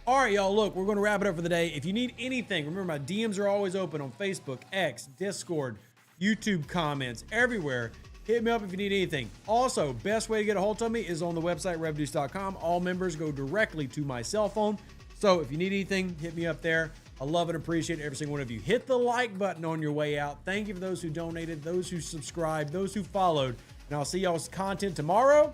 All right, y'all, look, we're going to wrap it up for the day. If you need anything, remember my DMs are always open on Facebook, X, Discord, YouTube comments, everywhere. Hit me up if you need anything. Also, best way to get a hold of me is on the website, revduce.com. All members go directly to my cell phone. So if you need anything, hit me up there. I love and appreciate every single one of you. Hit the like button on your way out. Thank you for those who donated, those who subscribed, those who followed. And I'll see y'all's content tomorrow.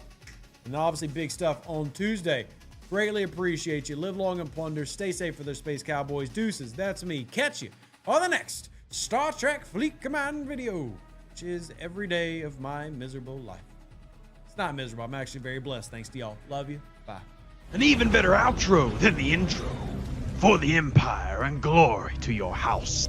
And obviously big stuff on Tuesday. Greatly appreciate you. Live long and plunder. Stay safe for the Space Cowboys. Deuces. That's me. Catch you on the next Star Trek Fleet Command video, which is every day of my miserable life. It's not miserable. I'm actually very blessed. Thanks to y'all. Love you. Bye. An even better outro than the intro. For the Empire and glory to your house.